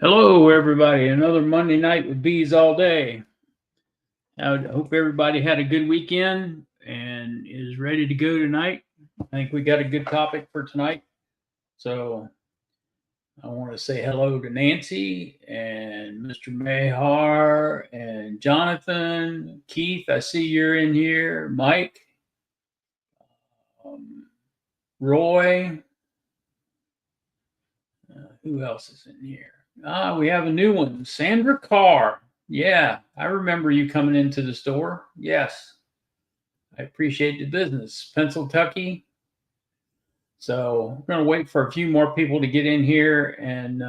Hello, everybody. Another Monday night with bees all day. I hope everybody had a good weekend and is ready to go tonight. I think we got a good topic for tonight. So I want to say hello to Nancy and Mr. Mayhar and Jonathan. Keith, I see you're in here. Mike, um, Roy. Who else is in here? We have a new one, Sandra Carr. Yeah, I remember you coming into the store. Yes, I appreciate the business. Pennsylvania. So we're going to wait for a few more people to get in here and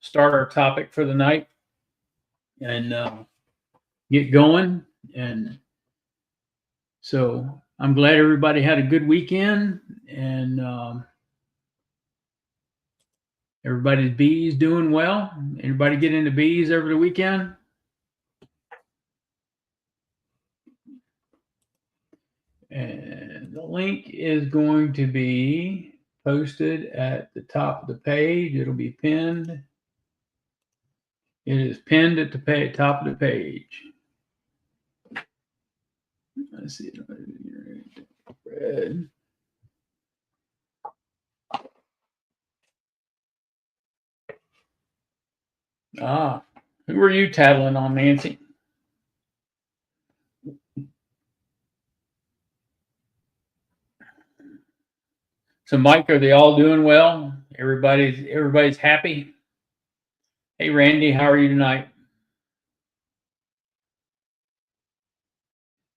start our topic for the night and get going. And so I'm glad everybody had a good weekend and everybody's bees doing well. Everybody get into bees over the weekend? And the link is going to be posted at the top of the page. It'll be pinned. It is pinned at the top of the page. Let's see. Red. Who are you tattling on, Nancy? So, Mike, are they all doing well? Everybody's happy. Hey, Randy, how are you tonight?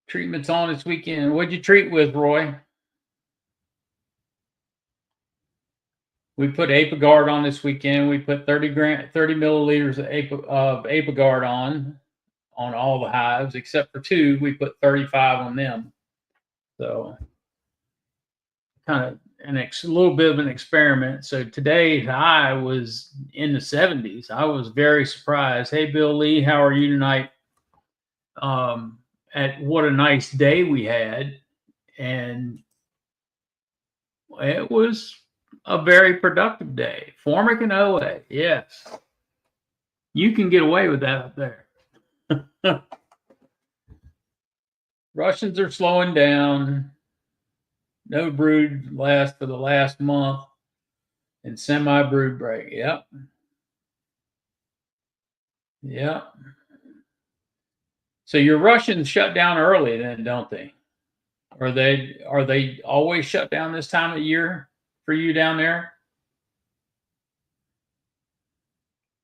Treatment's on this weekend. What'd you treat with, Roy? We put ApiGuard on this weekend. We put 30 milliliters of ApiGuard on all the hives except for two. We put 35 on them. So kind of a little bit of an experiment. So today's high was in the 70s. I was very surprised. Hey, Bill Lee, how are you tonight? At what a nice day we had, and it was a very productive day. Formic and OA, yes. You can get away with that up there. Russians are slowing down. No brood last for the last month, and semi-brood break. Yep. Yep. So your Russians shut down early then, don't they? Are they always shut down this time of year for you down there?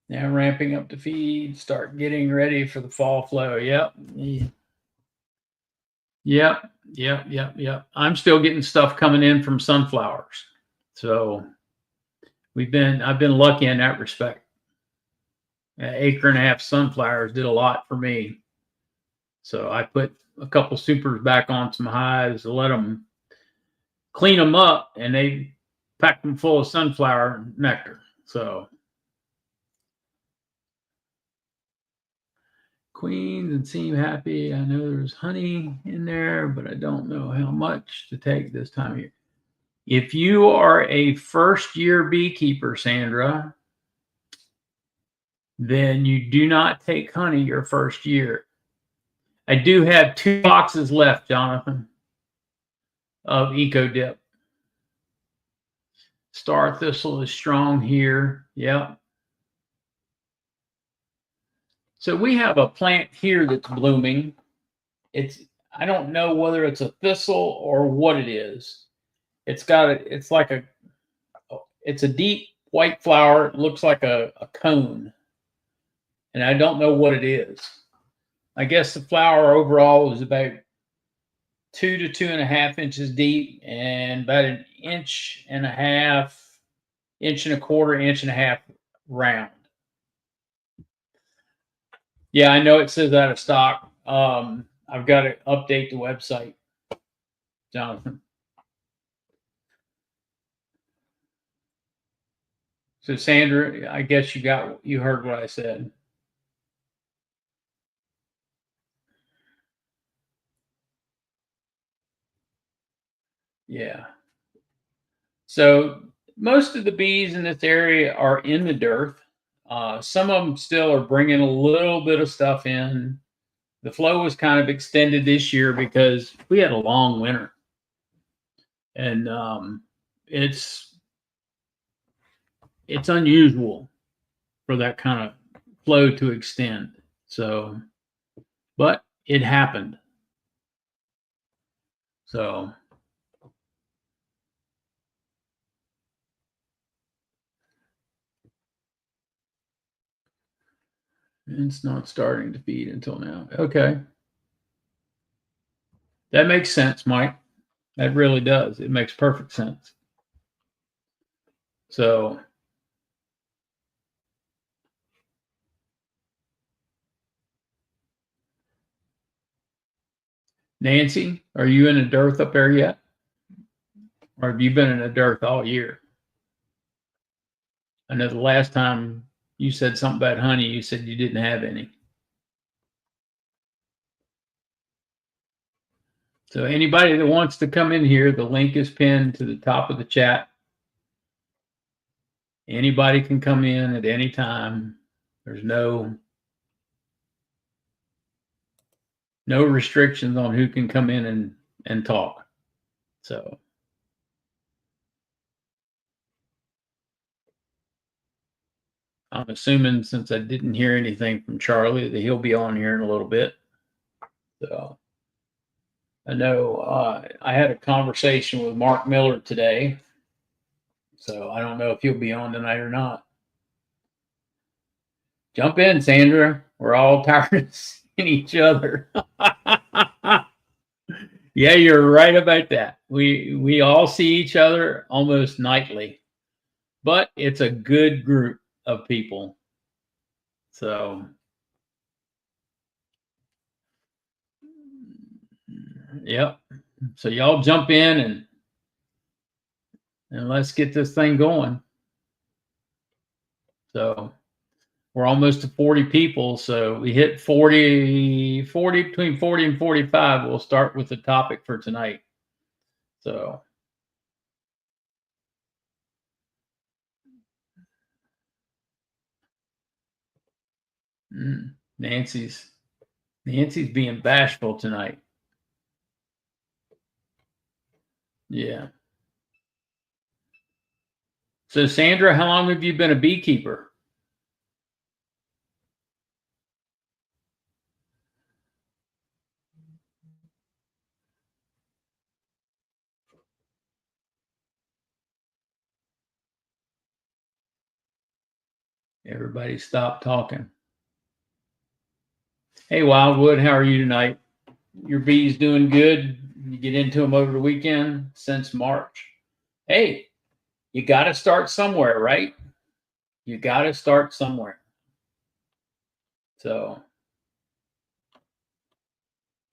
Now ramping up the feed, start getting ready for the fall flow. Yep. Yep. I'm still getting stuff coming in from sunflowers. So I've been lucky in that respect. An acre and a half sunflowers did a lot for me. So I put a couple supers back on some hives to let them clean them up, and they packed them full of sunflower nectar. So queens and seem happy. I know there's honey in there, but I don't know how much to take this time of year. If you are a first-year beekeeper, Sandra, then you do not take honey your first year. I do have 2 boxes left, Jonathan, of Eco Dip. Star thistle is strong here. Yep. So we have a plant here that's blooming. I don't know whether it's a thistle or what it is. It's a deep white flower. It looks like a cone. And I don't know what it is. I guess the flower overall was about 2 to 2.5 inches deep and about an inch and a half, inch and a quarter, inch and a half round. Yeah, I know it says out of stock. I've got to update the website, Jonathan. So Sandra, I guess you heard what I said. Yeah. So most of the bees in this area are in the dirt. Some of them still are bringing a little bit of stuff in. The flow was kind of extended this year because we had a long winter, and it's it's unusual for that kind of flow to extend. So, but it happened. So, it's not starting to feed until now. Okay. That makes sense, Mike. That really does. It makes perfect sense. So, Nancy, are you in a dearth up there yet? Or have you been in a dearth all year? I know the last time you said something about honey, you said you didn't have any. So anybody that wants to come in here, the link is pinned to the top of the chat. Anybody can come in at any time. There's no restrictions on who can come in and talk. So I'm assuming, since I didn't hear anything from Charlie, that he'll be on here in a little bit. So I know I had a conversation with Mark Miller today. So I don't know if he'll be on tonight or not. Jump in, Sandra. We're all tired of seeing each other. Yeah, you're right about that. We all see each other almost nightly, but it's a good group of people. So, yep. So y'all jump in and let's get this thing going. So we're almost to 40 people. So we hit 40, between 40 and 45. We'll start with the topic for tonight. So Nancy's being bashful tonight. Yeah. So Sandra, how long have you been a beekeeper? Everybody stop talking. Hey Wildwood, how are you tonight? Your bees doing good? You get into them over the weekend since March. Hey, you got to start somewhere, right? You got to start somewhere. So,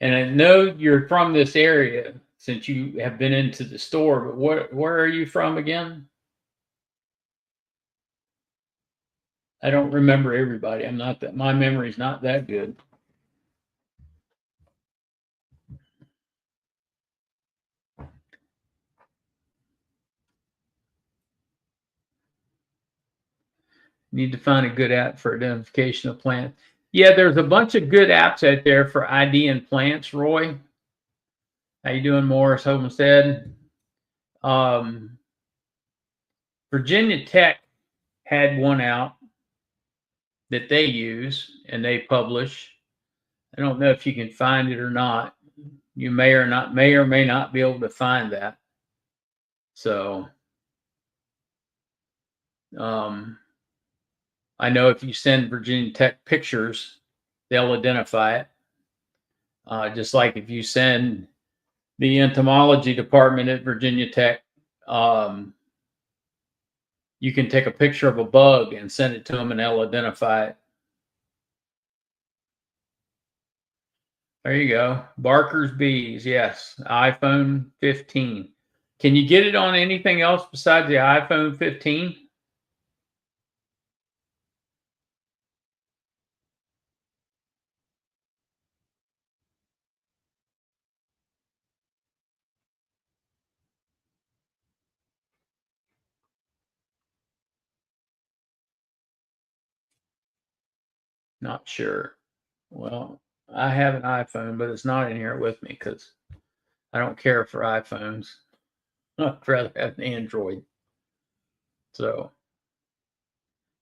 and I know you're from this area since you have been into the store, but where are you from again? I don't remember everybody. I'm not that, my memory's not that good. Need to find a good app for identification of plants. Yeah, there's a bunch of good apps out there for IDing plants, Roy. How you doing, Morris Homestead? Um, Virginia Tech had one out that they use and they publish. I don't know if you can find it or not. You may or may not be able to find that. So I know if you send Virginia Tech pictures, they'll identify it. Just like if you send the entomology department at Virginia Tech, you can take a picture of a bug and send it to them and they'll identify it. There you go. Barker's Bees. Yes. iPhone 15. Can you get it on anything else besides the iPhone 15? Not sure. Well, I have an iPhone, but it's not in here with me because I don't care for iPhones. I'd rather have an Android. So,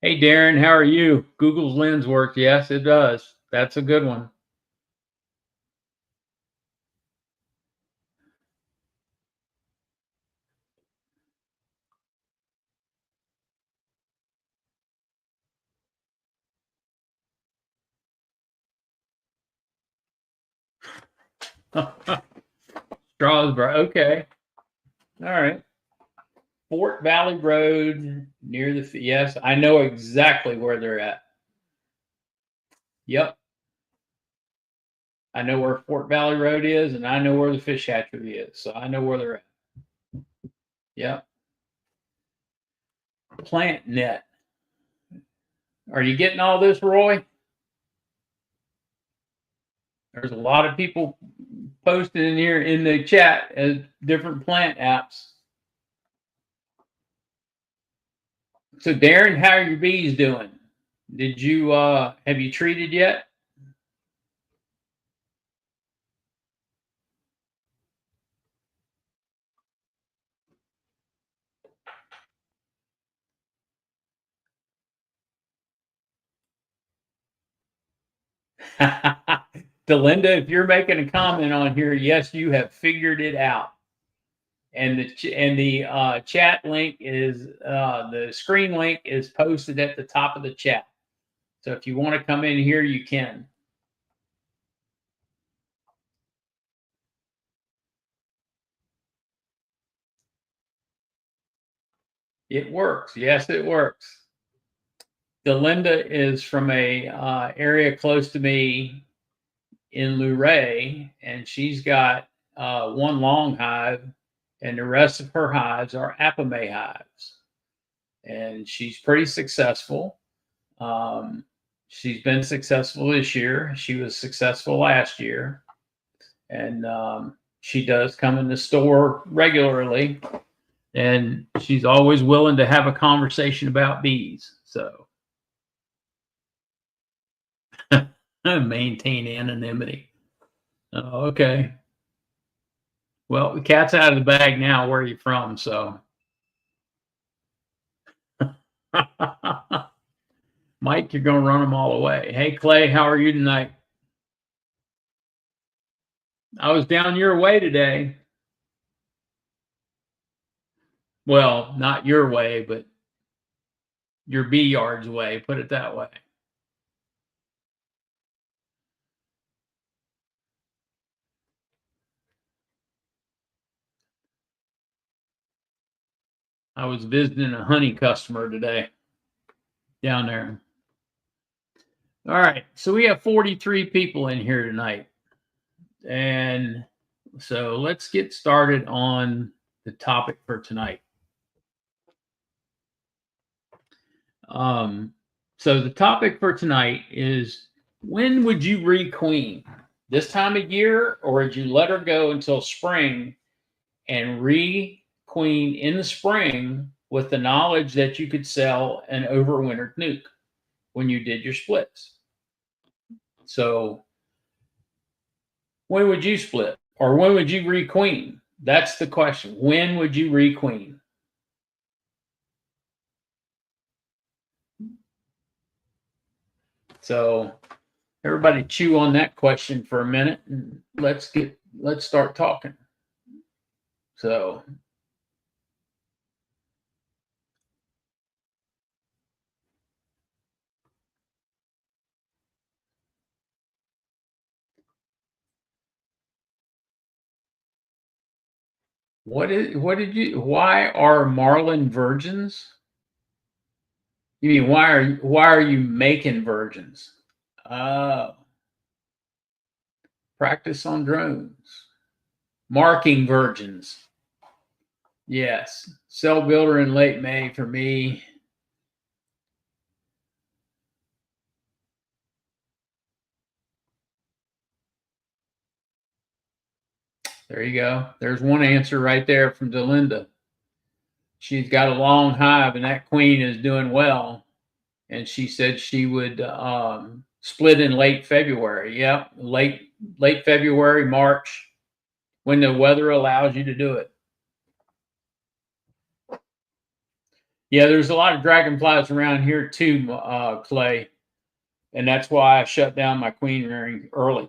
hey, Darren, how are you? Google's Lens works. Yes, it does. That's a good one. Strasburg. Okay. All right. Fort Valley Road near the. Yes, I know exactly where they're at. Yep. I know where Fort Valley Road is, and I know where the fish hatchery is. So I know where they're at. Yep. Plant net. Are you getting all this, Roy? There's a lot of people posting in here in the chat as different plant apps. So Darren, how are your bees doing? Did you have you treated yet? Delinda, if you're making a comment on here, yes, you have figured it out. And the chat link is the screen link is posted at the top of the chat. So if you want to come in here, you can. It works. Yes, it works. Delinda is from a area close to me in Luray, and she's got one long hive, and the rest of her hives are Apame hives. And she's pretty successful. She's been successful this year. She was successful last year. And she does come in the store regularly. And she's always willing to have a conversation about bees. So maintain anonymity. Oh, okay. Well, the cat's out of the bag now. Where are you from? So, Mike, you're going to run them all away. Hey, Clay, how are you tonight? I was down your way today. Well, not your way, but your bee yard's way. Put it that way. I was visiting a honey customer today down there. All right. So we have 43 people in here tonight. And so let's get started on the topic for tonight. So the topic for tonight is, when would you requeen? This time of year, or would you let her go until spring and requeen in the spring with the knowledge that you could sell an overwintered nuke when you did your splits? So when would you split, or when would you requeen? That's the question. When would you requeen? So everybody chew on that question for a minute, and let's start talking. So why are marlin virgins? You mean why are you making virgins? Practice on drones. Marking virgins. Yes. Cell builder in late May for me. There you go. There's one answer right there from Delinda. She's got a long hive, and that queen is doing well. And she said she would Split in late February. Yeah, late February, March, when the weather allows you to do it. Yeah, there's a lot of dragonflies around here too, Clay, and that's why I shut down my queen rearing early.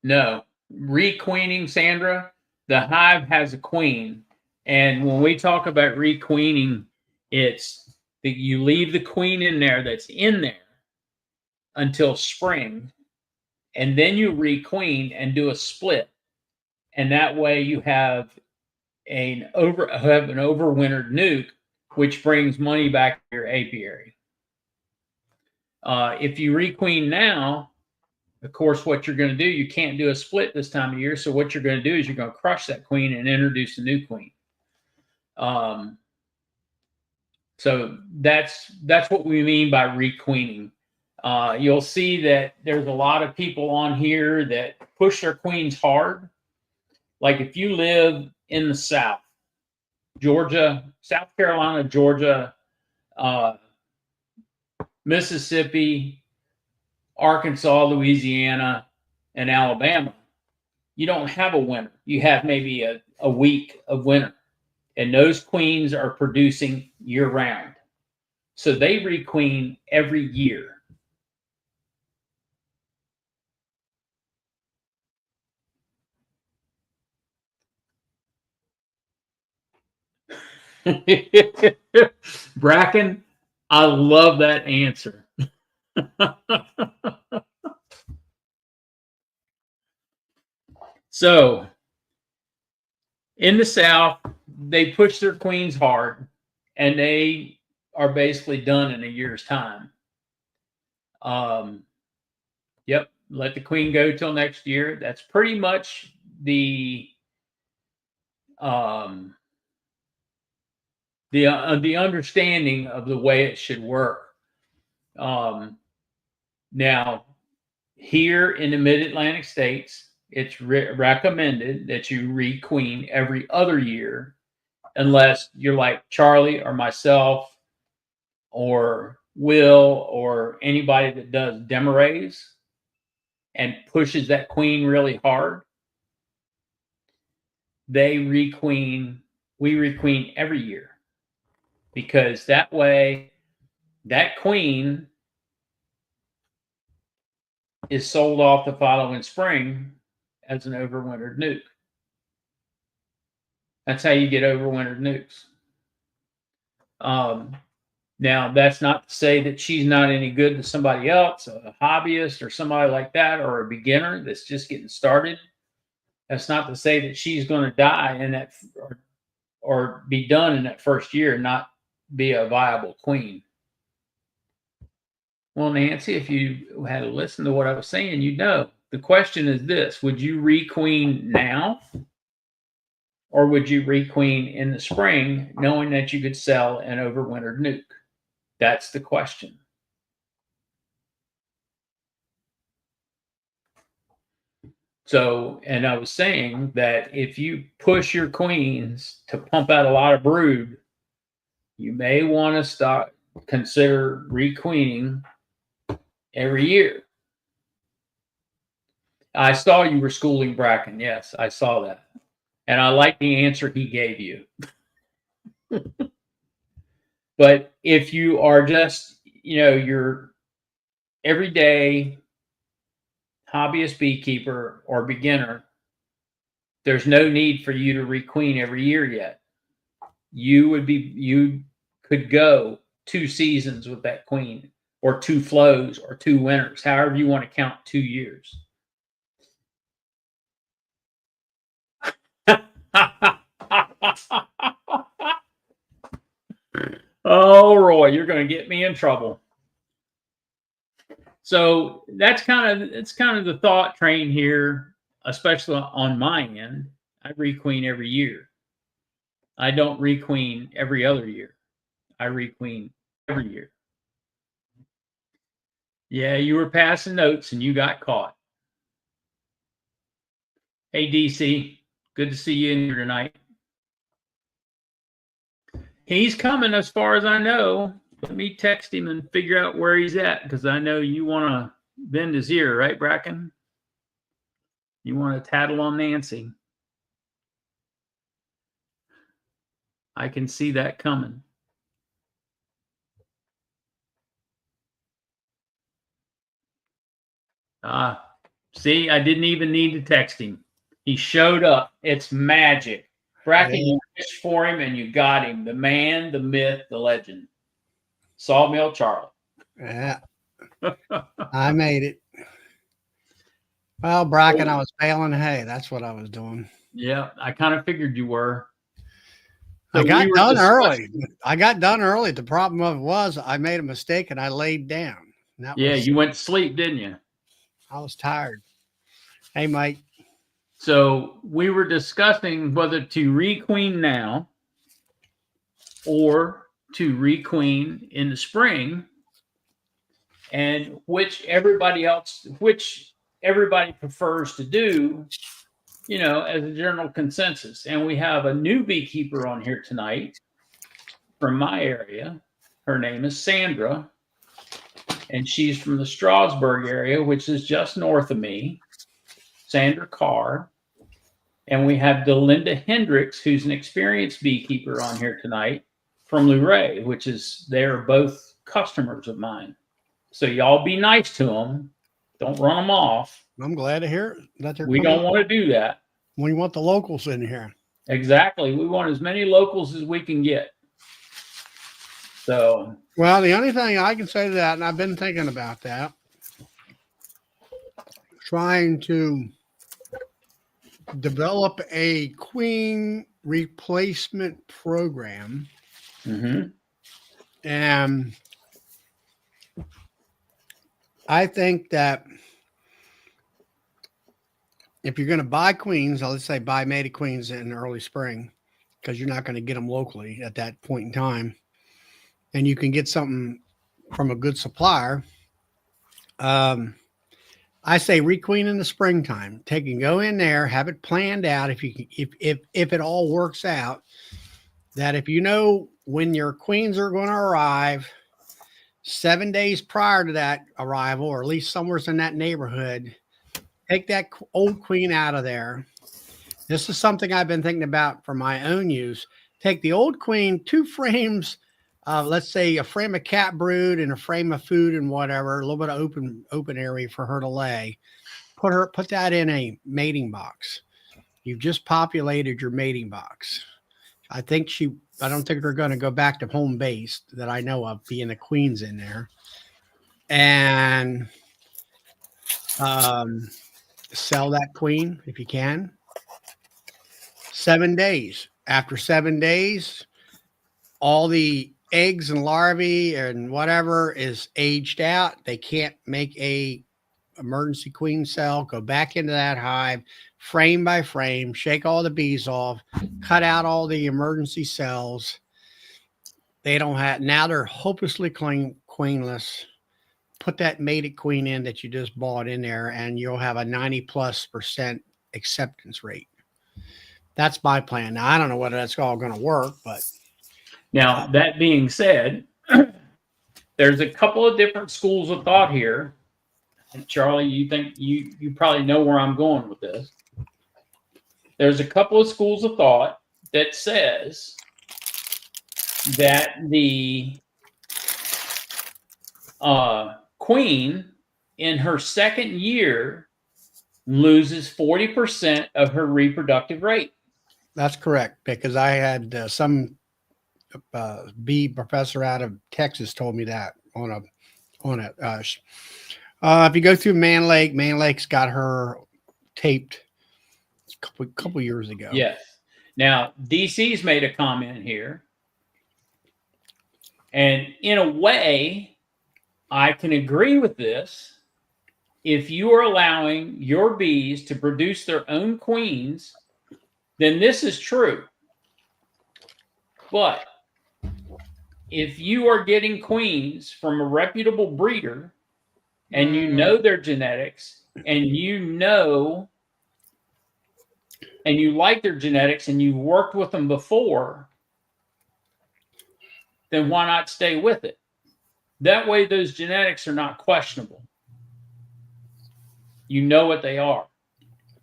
No, requeening, Sandra. The hive has a queen, and when we talk about requeening, it's that you leave the queen in there that's in there until spring, and then you requeen and do a split, and that way you have an overwintered nuke, which brings money back to your apiary. If you requeen now, of course, what you're going to do, you can't do a split this time of year. So what you're going to do is you're going to crush that queen and introduce a new queen. So that's what we mean by requeening. You'll see that there's a lot of people on here that push their queens hard. Like if you live in the South, Georgia, South Carolina, Georgia, Mississippi, Arkansas, Louisiana, and Alabama, you don't have a winter. You have maybe a week of winter. And those queens are producing year round. So they requeen every year. Bracken, I love that answer. So in the South, they push their queens hard and they are basically done in a year's time. Yep, let the queen go till next year. That's pretty much the understanding of the way it should work. Now, here in the Mid-Atlantic states, it's recommended that you requeen every other year, unless you're like Charlie or myself or Will or anybody that does demarays and pushes that queen really hard. We requeen every year, because that way that queen is sold off the following spring as an overwintered nuke. That's how you get overwintered nukes. Now, that's not to say that she's not any good to somebody else, a hobbyist or somebody like that, or a beginner that's just getting started. That's not to say that she's going to die in that or be done in that first year and not be a viable queen. Well, Nancy, if you had listened to what I was saying, you'd know. The question is this: would you requeen now? Or would you requeen in the spring, knowing that you could sell an overwintered nuke? That's the question. So, and I was saying that if you push your queens to pump out a lot of brood, you may want to consider requeening every year. I saw you were schooling Bracken. Yes, I saw that. And I like the answer he gave you. But if you are just, your everyday hobbyist beekeeper or beginner, there's no need for you to requeen every year yet. You could go 2 seasons with that queen, or 2 flows, or 2 winters, however you want to count 2 years. Oh, Roy, you're going to get me in trouble. So it's kind of the thought train here, especially on my end. I requeen every year. I don't requeen every other year. I requeen every year. Yeah, you were passing notes and you got caught. Hey, DC, good to see you in here tonight. He's coming as far as I know. Let me text him and figure out where he's at, because I know you want to bend his ear, right, Bracken? You want to tattle on Nancy. I can see that coming. See, I didn't even need to text him. He showed up. It's magic. Bracken, you fished for him and you got him. The man, the myth, the legend. Sawmill Charlie. Yeah. I made it. Well, Bracken, I was baling hay. That's what I was doing. Yeah, I kind of figured you were. So I got done early. I got done early. The problem of it was I made a mistake and I laid down. Yeah, you went to sleep, didn't you? I was tired. Hey, Mike. So we were discussing whether to requeen now or to requeen in the spring, and which everybody prefers to do, you know, as a general consensus. And we have a new beekeeper on here tonight from my area. Her name is Sandra, and she's from the Strasburg area, which is just north of me. Sandra Carr. And we have Delinda Hendricks, who's an experienced beekeeper, on here tonight from Luray, which is, they're both customers of mine. So y'all be nice to them. Don't run them off. I'm glad to hear that they're We don't want to do that. We want the locals in here. Exactly. We want as many locals as we can get. So, well, the only thing I can say to that, and I've been thinking about that, trying to develop a queen replacement program. And I think that if you're going to buy queens, let's say buy mated queens in early spring, because you're not going to get them locally at that point in time, and you can get something from a good supplier, I say requeen in the springtime. Go in there, have it planned out. If you can, if it all works out, that if you know when your queens are going to arrive, 7 days prior to that arrival, or at least somewhere in that neighborhood, take that old queen out of there. This is something I've been thinking about for my own use. Take the old queen, 2 frames. Let's say a frame of cat brood and a frame of food and whatever, a little bit of open area for her to lay. Put that in a mating box. You've just populated your mating box. I don't think they're going to go back to home base that I know of, being the queens in there. And sell that queen if you can. 7 days. After 7 days, all the eggs and larvae and whatever is aged out. They can't make a emergency queen cell. Go back into that hive, frame by frame, shake all the bees off, cut out all the emergency cells. They don't have, now they're hopelessly queenless. Put that mated queen in that you just bought in there, and you'll have a 90+% acceptance rate. That's my plan. Now, I don't know whether that's all going to work, but. Now, that being said, there's a couple of different schools of thought here. And Charlie, you think you probably know where I'm going with this. There's a couple of schools of thought that says that the queen in her second year loses 40% of her reproductive rate. That's correct, because I had some bee professor out of Texas told me that if you go through Man Lake's got her taped a couple years ago. Yes. Now, DC's made a comment here. And in a way, I can agree with this. If you are allowing your bees to produce their own queens, then this is true. But if you are getting queens from a reputable breeder and you know their genetics and you know and you like their genetics and you've worked with them before, then why not stay with it? That way, those genetics are not questionable. You know what they are.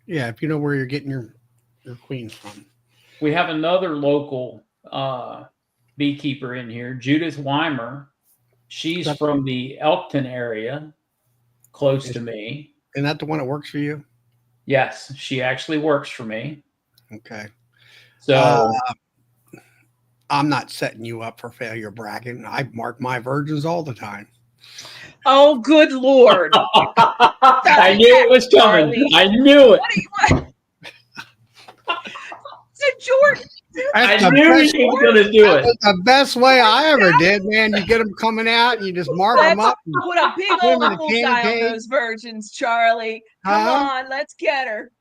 Yeah, if you know where you're getting your queens from. We have another local beekeeper in here, Judith Weimer. She's from the Elkton area, close to me. Isn't that the one that works for you? Yes, she actually works for me. Okay. So I'm not setting you up for failure bragging. I mark my virgins all the time. Oh, good Lord. I knew it was coming. Charlie. I knew it. What do you want? George. I knew he was going to do it. That's the best way I ever did, man. You get them coming out and you just mark them up. Put a big old bullseye on those virgins, Charlie. Come on, let's get her.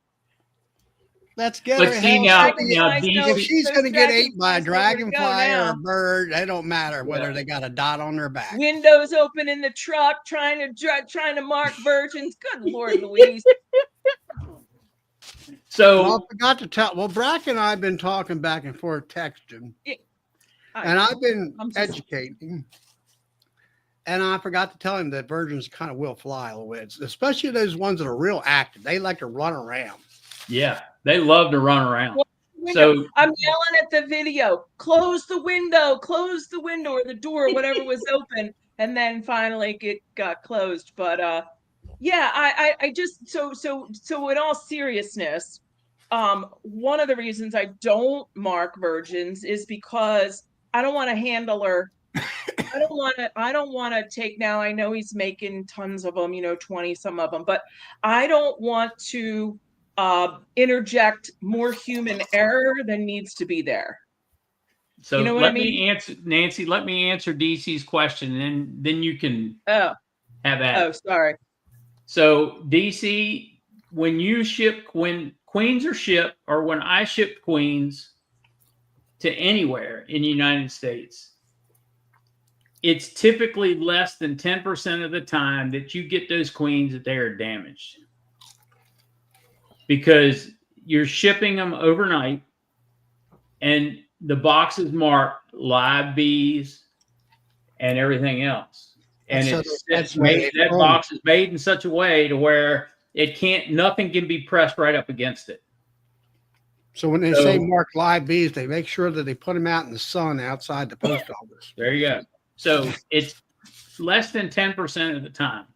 Let's get Let's her. see now. If she's going to get ate by a dragonfly or a bird, it don't matter whether they got a dot on their back. Windows open in the truck, trying to mark virgins. Good Lord, Louise. So I forgot to tell. Well, Brack and I have been talking back and forth, texting, and I've been educating. And I forgot to tell him that virgins kind of will fly a little bit, especially those ones that are real active. They like to run around. Yeah, they love to run around. So I'm yelling at the video, close the window, or the door, whatever was open. And then finally it got closed. But yeah, I just so in all seriousness, one of the reasons I don't mark virgins is because I don't want to handle her. I don't want to take, now I know he's making tons of them, 20 some of them, but I don't want to interject more human error than needs to be there. So let me answer, Nancy, let me answer DC's question, and then you can have that. Oh, sorry. So DC, when queens are shipped, or when I ship queens to anywhere in the United States, it's typically less than 10% of the time that you get those queens that they are damaged, because you're shipping them overnight and the box is marked live bees and everything else. And that box is made in such a way to where nothing can be pressed right up against it. So when they say mark live bees, they make sure that they put them out in the sun outside the post office. There you go. So it's less than 10% of the time.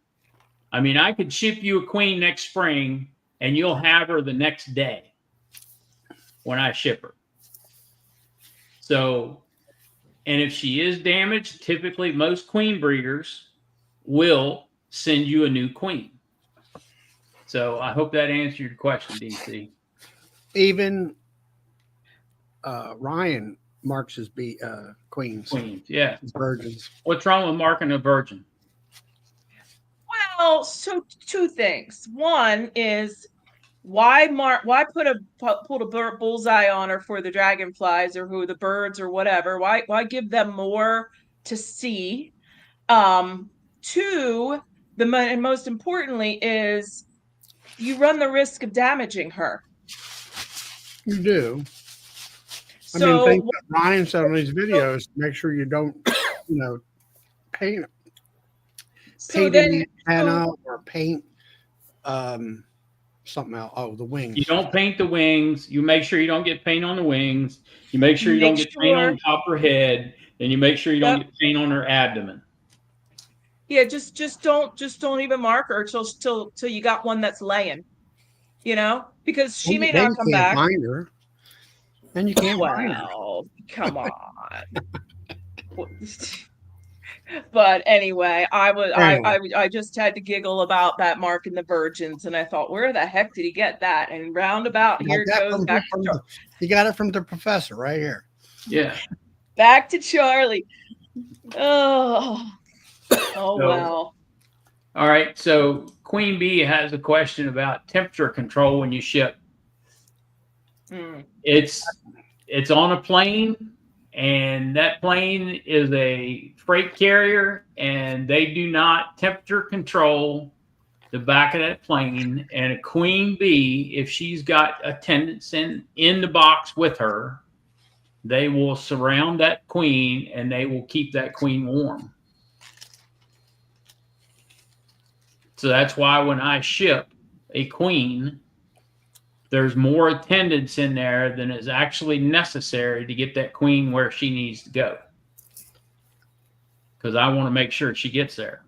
I mean, I could ship you a queen next spring and you'll have her the next day when I ship her. So, and if she is damaged, typically most queen breeders will send you a new queen. So I hope that answered your question, DC. Even Ryan marks his queens. Queens, yeah. Virgins. What's wrong with marking a virgin? Well, so two things. One is, why put a bullseye on her for the dragonflies or who the birds or whatever? Why give them more to see? Two, and most importantly, is you run the risk of damaging her. You do. So, I mean, things that Ryan said on these videos, make sure you don't, paint the antenna or paint something else. Oh, the wings. You don't paint the wings. You make sure you don't get paint on the wings. You make sure you don't get paint on top of her head, and you make sure you don't get paint on her abdomen. Yeah, just don't even mark her till you got one that's laying, because she may not come back. Find her. And you can't find her. Come on. But anyway, I just had to giggle about that marking the virgins, and I thought, where the heck did he get that? And roundabout, here it goes back to Charlie. He got it from the professor right here. Yeah. Back to Charlie. Oh, well. All right. So Queen Bee has a question about temperature control when you ship. It's on a plane, and that plane is a freight carrier, and they do not temperature control the back of that plane. And a queen bee, if she's got attendants in the box with her, they will surround that queen and they will keep that queen warm. So that's why when I ship a queen, there's more attendants in there than is actually necessary to get that queen where she needs to go. Because I want to make sure she gets there.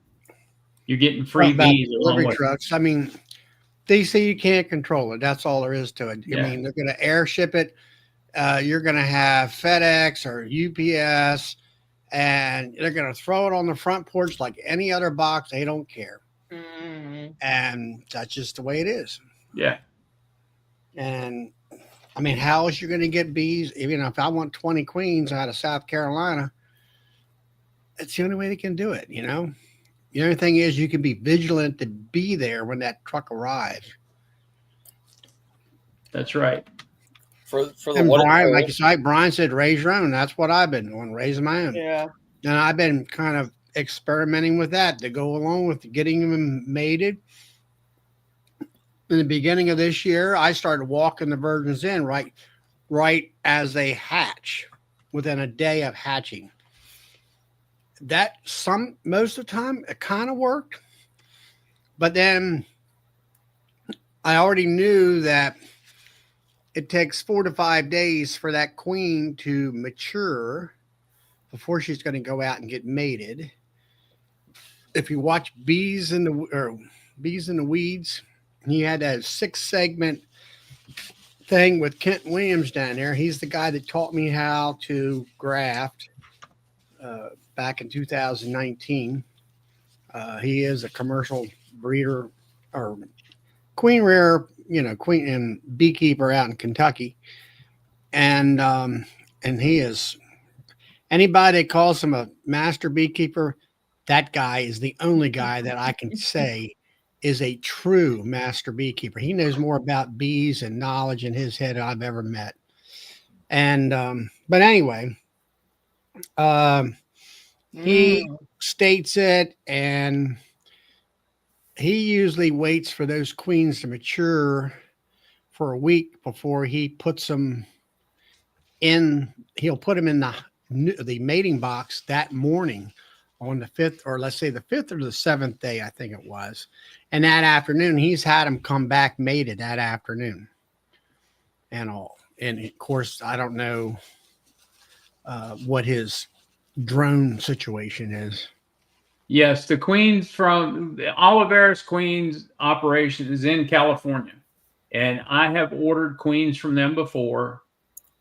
You're getting free bees along delivery with it. trucks. I mean, DC, you can't control it. That's all there is to it. Yeah. I mean, they're going to airship it. You're going to have FedEx or UPS, and they're going to throw it on the front porch like any other box. They don't care. Mm. And that's just the way it is. Yeah. And I mean, how else you're going to get bees? Even if I want 20 queens out of South Carolina, it's the only way they can do it, you know? The only thing is you can be vigilant to be there when that truck arrives. That's right. For the And what Brian, it's like worth, you said, Brian said, raise your own. That's what I've been doing, raising my own. Yeah. And I've been kind of experimenting with that to go along with getting them mated. In the beginning of this year, I started walking the virgins in right as they hatch, within a day of hatching. That most of the time it kind of worked, but then I already knew that it takes 4 to 5 days for that queen to mature before she's going to go out and get mated. If you watch Bees in the Weeds, he had a 6-segment thing with Kent Williams down there. He's the guy that taught me how to graft back in 2019. He is a commercial breeder or queen rearer, queen and beekeeper out in Kentucky. And he is, anybody that calls him a master beekeeper, that guy is the only guy that I can say is a true master beekeeper. He knows more about bees and knowledge in his head I've ever met. And but anyway, he states it, and he usually waits for those queens to mature for a week before he puts them in. He'll put them in the mating box that morning on the 5th, or let's say the 5th or the 7th day, I think it was. And that afternoon, he's had them come back mated that afternoon and all. And of course, I don't know what his drone situation is. Yes, the queens from the Oliveris Queens operation is in California. And I have ordered queens from them before.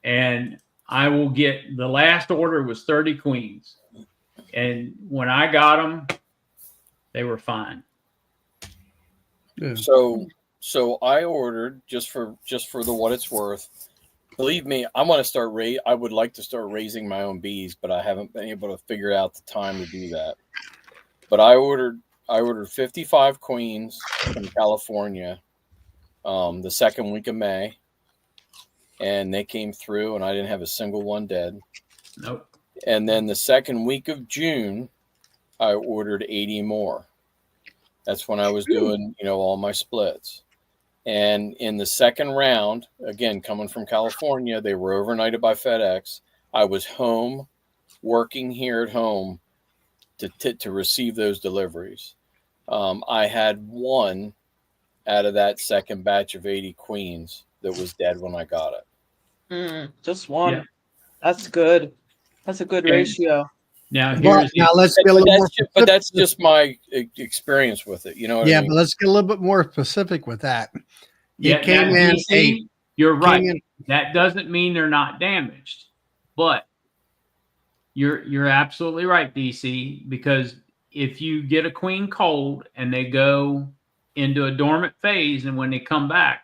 And I will get, the last order was 30 queens. And when I got them, they were fine. Yeah. So I ordered just for the what it's worth. Believe me, I want to start I would like to start raising my own bees, but I haven't been able to figure out the time to do that. But I ordered 55 queens from California the second week of May, and they came through, and I didn't have a single one dead. Nope. And then the second week of June, I ordered 80 more. That's when I was doing, all my splits. And in the second round, again, coming from California, they were overnighted by FedEx. I was home, working here at home to receive those deliveries. I had one out of that second batch of 80 queens that was dead when I got it. Just one. Yeah. That's good. That's a good ratio. Now let's get a little more. But that's just my experience with it. You know what I mean? But let's get a little bit more specific with that. Yeah, came now, in DC, you're right. in- That doesn't mean they're not damaged, but you're absolutely right, DC, because if you get a queen cold and they go into a dormant phase, and when they come back,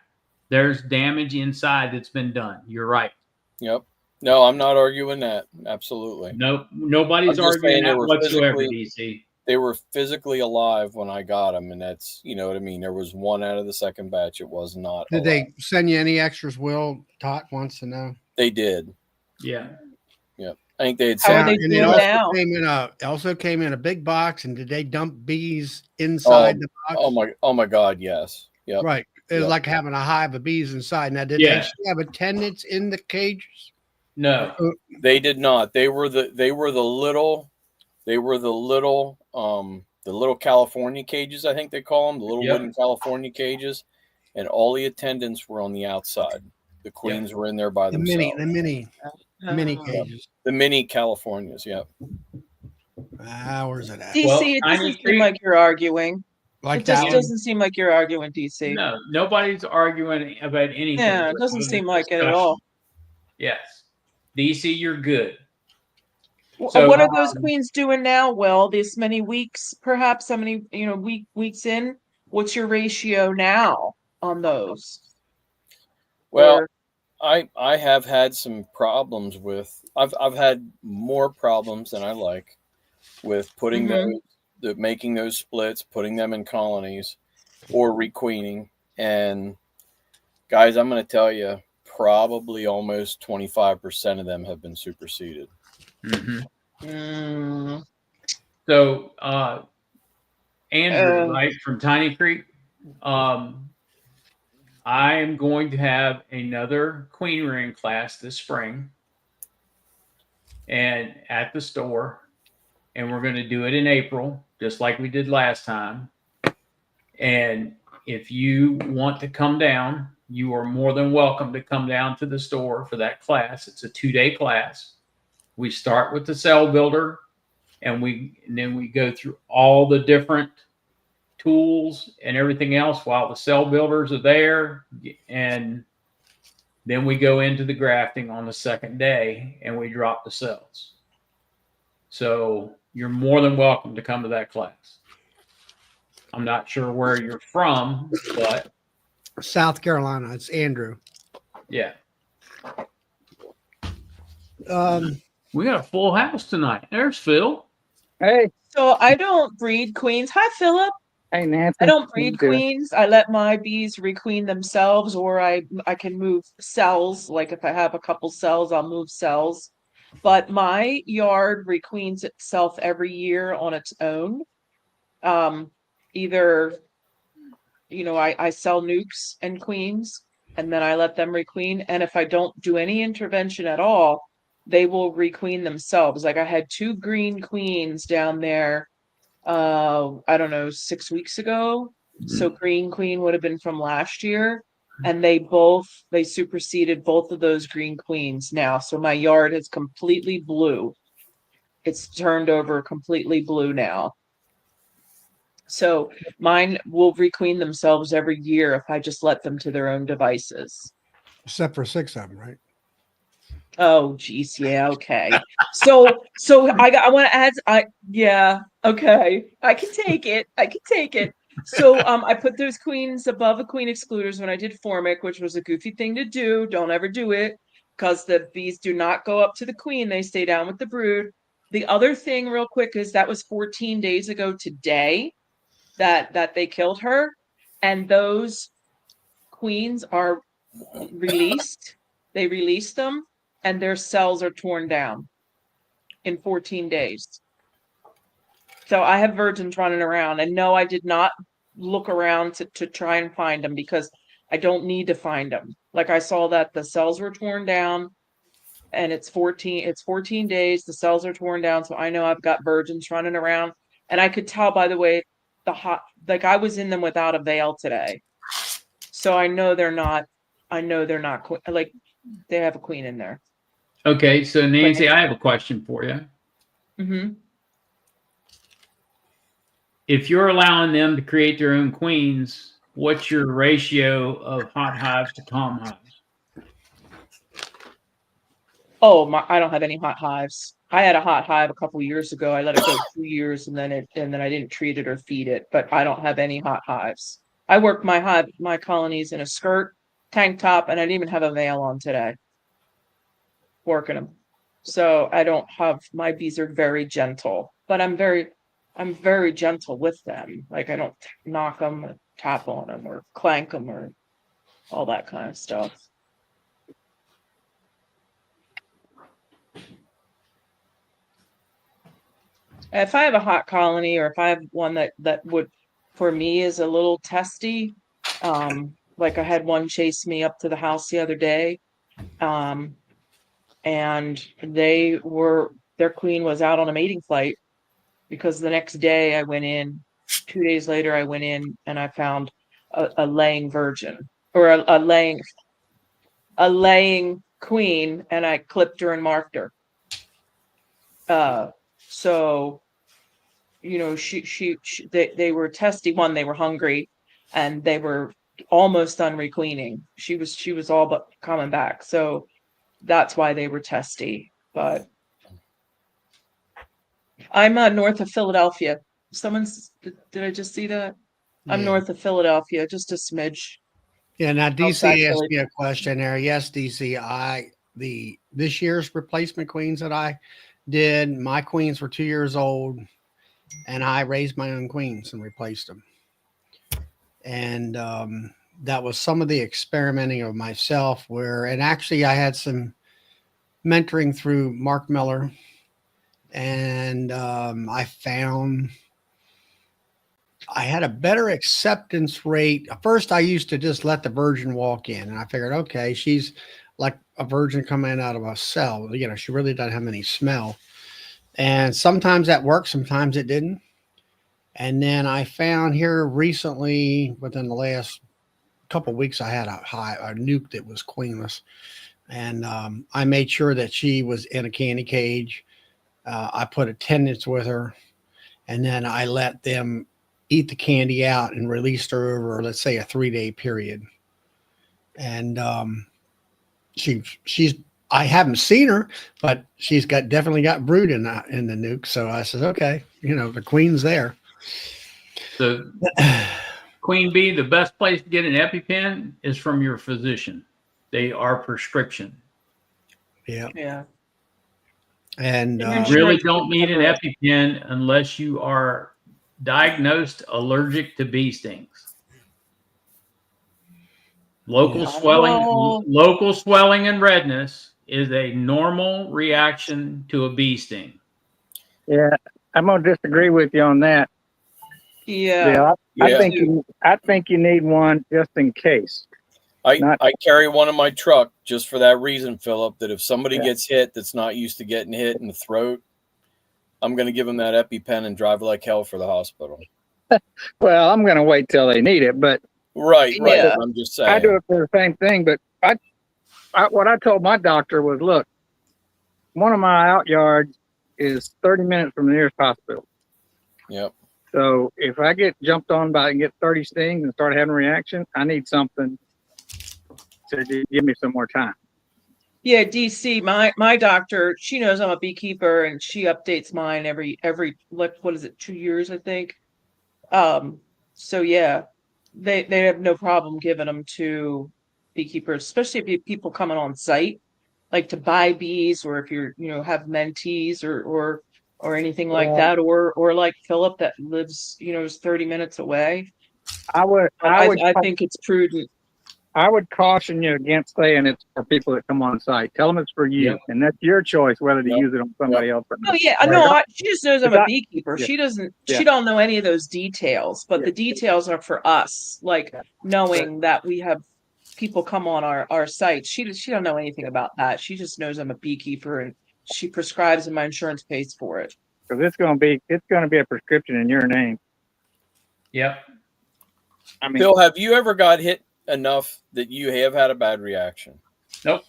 there's damage inside that's been done. You're right. Yep. No, I'm not arguing that. Absolutely. Nope. Nobody's arguing that whatsoever, DC. They were physically alive when I got them, and that's, you know what I mean? There was one out of the second batch. It was not. Did they send you any extras, Will? Tot wants to know. They did. Yeah. Yep. I think they had How are sent. they And doing now? it also came in a big box. And did they dump bees inside the box? Oh my God, yes. Yep. Right. It was Yep. like having a hive of bees inside. Now, did Yeah. they still have attendants in the cages? No. They did not. They were the little California cages, I think they call them, the little Yep. wooden California cages, and all the attendants were on the outside. The queens were in there by The themselves. mini Oh. cages. The mini Californias, yeah. Where's it at? DC, Well, it Tiny doesn't seem Creek- like you're arguing. Like It just that one? doesn't seem like you're arguing, DC. No, nobody's arguing about anything. Yeah, it We're doesn't having a seem like it at discussion. all. Yes. DC, you're good. What So, are those queens doing now, Will? This many weeks, perhaps? How many, weeks in? What's your ratio now on those? Well, Or- I have had some problems with. I've had more problems than I like with putting Mhm. making those splits, putting them in colonies, or requeening. And guys, I'm going to tell you, probably almost 25% of them have been superseded. mhm. Mm, So Andrew, Uh. right, from Tiny Creek, I am going to have another queen rearing class this spring and at the store, and we're going to do it in April, just like we did last time. And if you want to come down, you are more than welcome to come down to the store for that class. It's a 2-day class. We start with the cell builder, and then we go through all the different tools and everything else while the cell builders are there, and then we go into the grafting on the second day and we drop the cells. So you're more than welcome to come to that class. I'm not sure where you're from, but South Carolina. It's Andrew. yeah, We we got a full house tonight. There's Phil. Hey, So I don't breed queens. Hi, Philip. hey, Nancy. I don't How you breed doing? queens. I let my bees requeen themselves, or I can move cells. Like if I have a couple cells, I'll move cells. But my yard requeens itself every year on its own. Either I sell nukes and queens, and then I let them requeen. And if I don't do any intervention at all, they will requeen themselves. Like I had 2 green queens down there, I don't know, 6 weeks ago. So green queen would have been from last year. And they superseded both of those green queens now. So my yard is completely blue. It's turned over completely blue now. So mine will requeen themselves every year if I just let them to their own devices. except for 6 of them, right? Oh, geez, yeah, okay. So I want to add. Okay, I can take it. So I put those queens above the queen excluders when I did formic, which was a goofy thing to do. Don't ever do it because the bees do not go up to the queen; they stay down with the brood. The other thing, real quick, is that was 14 days ago today that they killed her, and those queens are released. They released them, and their cells are torn down in 14 days. So I have virgins running around, and no, I did not look around to try and find them because I don't need to find them. Like I saw that the cells were torn down, and it's 14 days, the cells are torn down, so I know I've got virgins running around. And I could tell by the way like I was in them without a veil today. So I know they're not like they have a queen in there. Okay, so Nancy, I have a question for you. Mm-hmm. If you're allowing them to create their own queens, what's your ratio of hot hives to calm hives? Oh, I don't have any hot hives. I had a hot hive a couple years ago. I let it go 2 years, and then I didn't treat it or feed it. But I don't have any hot hives. I work my colonies in a skirt, tank top, and I didn't even have a veil on today. Working them, so I don't have. My bees are very gentle, but I'm very gentle with them. Like I don't knock them, or tap on them, or clank them, or all that kind of stuff. If I have a hot colony, or if I have one that would, for me, is a little testy, like I had one chase me up to the house the other day, and their queen was out on a mating flight, because the next day I went in, 2 days later I went in and I found a laying virgin, or a laying queen, and I clipped her and marked her. So, you know, they were testy. One, they were hungry, and they were almost done requeening. She was all but coming back. So that's why they were testy. But I'm north of Philadelphia. Did I just see that? I'm Yeah. north of Philadelphia, just a smidge. Yeah. Now Outside DC asked Philly. me a question there. Yes, DC. This year's replacement queens that I did, my queens were 2 years old, and I raised my own queens and replaced them. And that was some of the experimenting of myself, and actually I had some mentoring through Mark Miller, and I found I had a better acceptance rate. First, I used to just let the virgin walk in, and I figured, okay, she's like a virgin coming out of a cell. You know, she really doesn't have any smell. And sometimes that worked, sometimes it didn't. And then I found here recently, within the last couple of weeks, I had a nuke that was queenless, and I made sure that she was in a candy cage. I put attendants with her, and then I let them eat the candy out and released her over, let's say, a 3-day period. And she's I haven't seen her, but she's definitely got brood in the nuke. So I said, okay, you know, the queen's there. So Queen Bee, the best place to get an EpiPen is from your physician. They are prescription. Yeah. Yeah. And You Insurance really don't would need an cover it. EpiPen unless you are diagnosed allergic to bee stings. Local Yeah. swelling and redness is a normal reaction to a bee sting. Yeah, I'm gonna disagree with you on that. Yeah. Yeah, Yeah. I think you need one just in case. I carry one in my truck just for that reason, Philip, that if somebody Yeah. gets hit that's not used to getting hit in the throat, I'm going to give them that EpiPen and drive like hell for the hospital. Well, I'm gonna wait till they need it, but Right. Yeah. I'm just saying. I do it for the same thing. But what I told my doctor was, look, one of my out yards is 30 minutes from the nearest hospital. Yep. So if I get jumped on by and get 30 stings and start having a reaction, I need something to give me some more time. Yeah, DC, my doctor, she knows I'm a beekeeper, and she updates mine every what is it, 2 years, I think. So yeah, they have no problem giving them to beekeepers, especially if people coming on site, like to buy bees, or if you're, have mentees or anything like Yeah. that, or like Philip that lives, is 30 minutes away. I think it's prudent. I would caution you against saying it's for people that come on site. Tell them it's for you, Yep. and that's your choice whether to Yep. use it on somebody else or Oh not. yeah, no, she just knows I'm a beekeeper. Yeah. She doesn't. Yeah. She don't know any of those details. But Yeah. the details are for us, like Yeah. knowing that we have people come on our site. She don't know anything about that. She just knows I'm a beekeeper, and she prescribes, and my insurance pays for it. Because it's going to be a prescription in your name. Yep. I mean, Phil, have you ever got hit enough that you have had a bad reaction? Nope.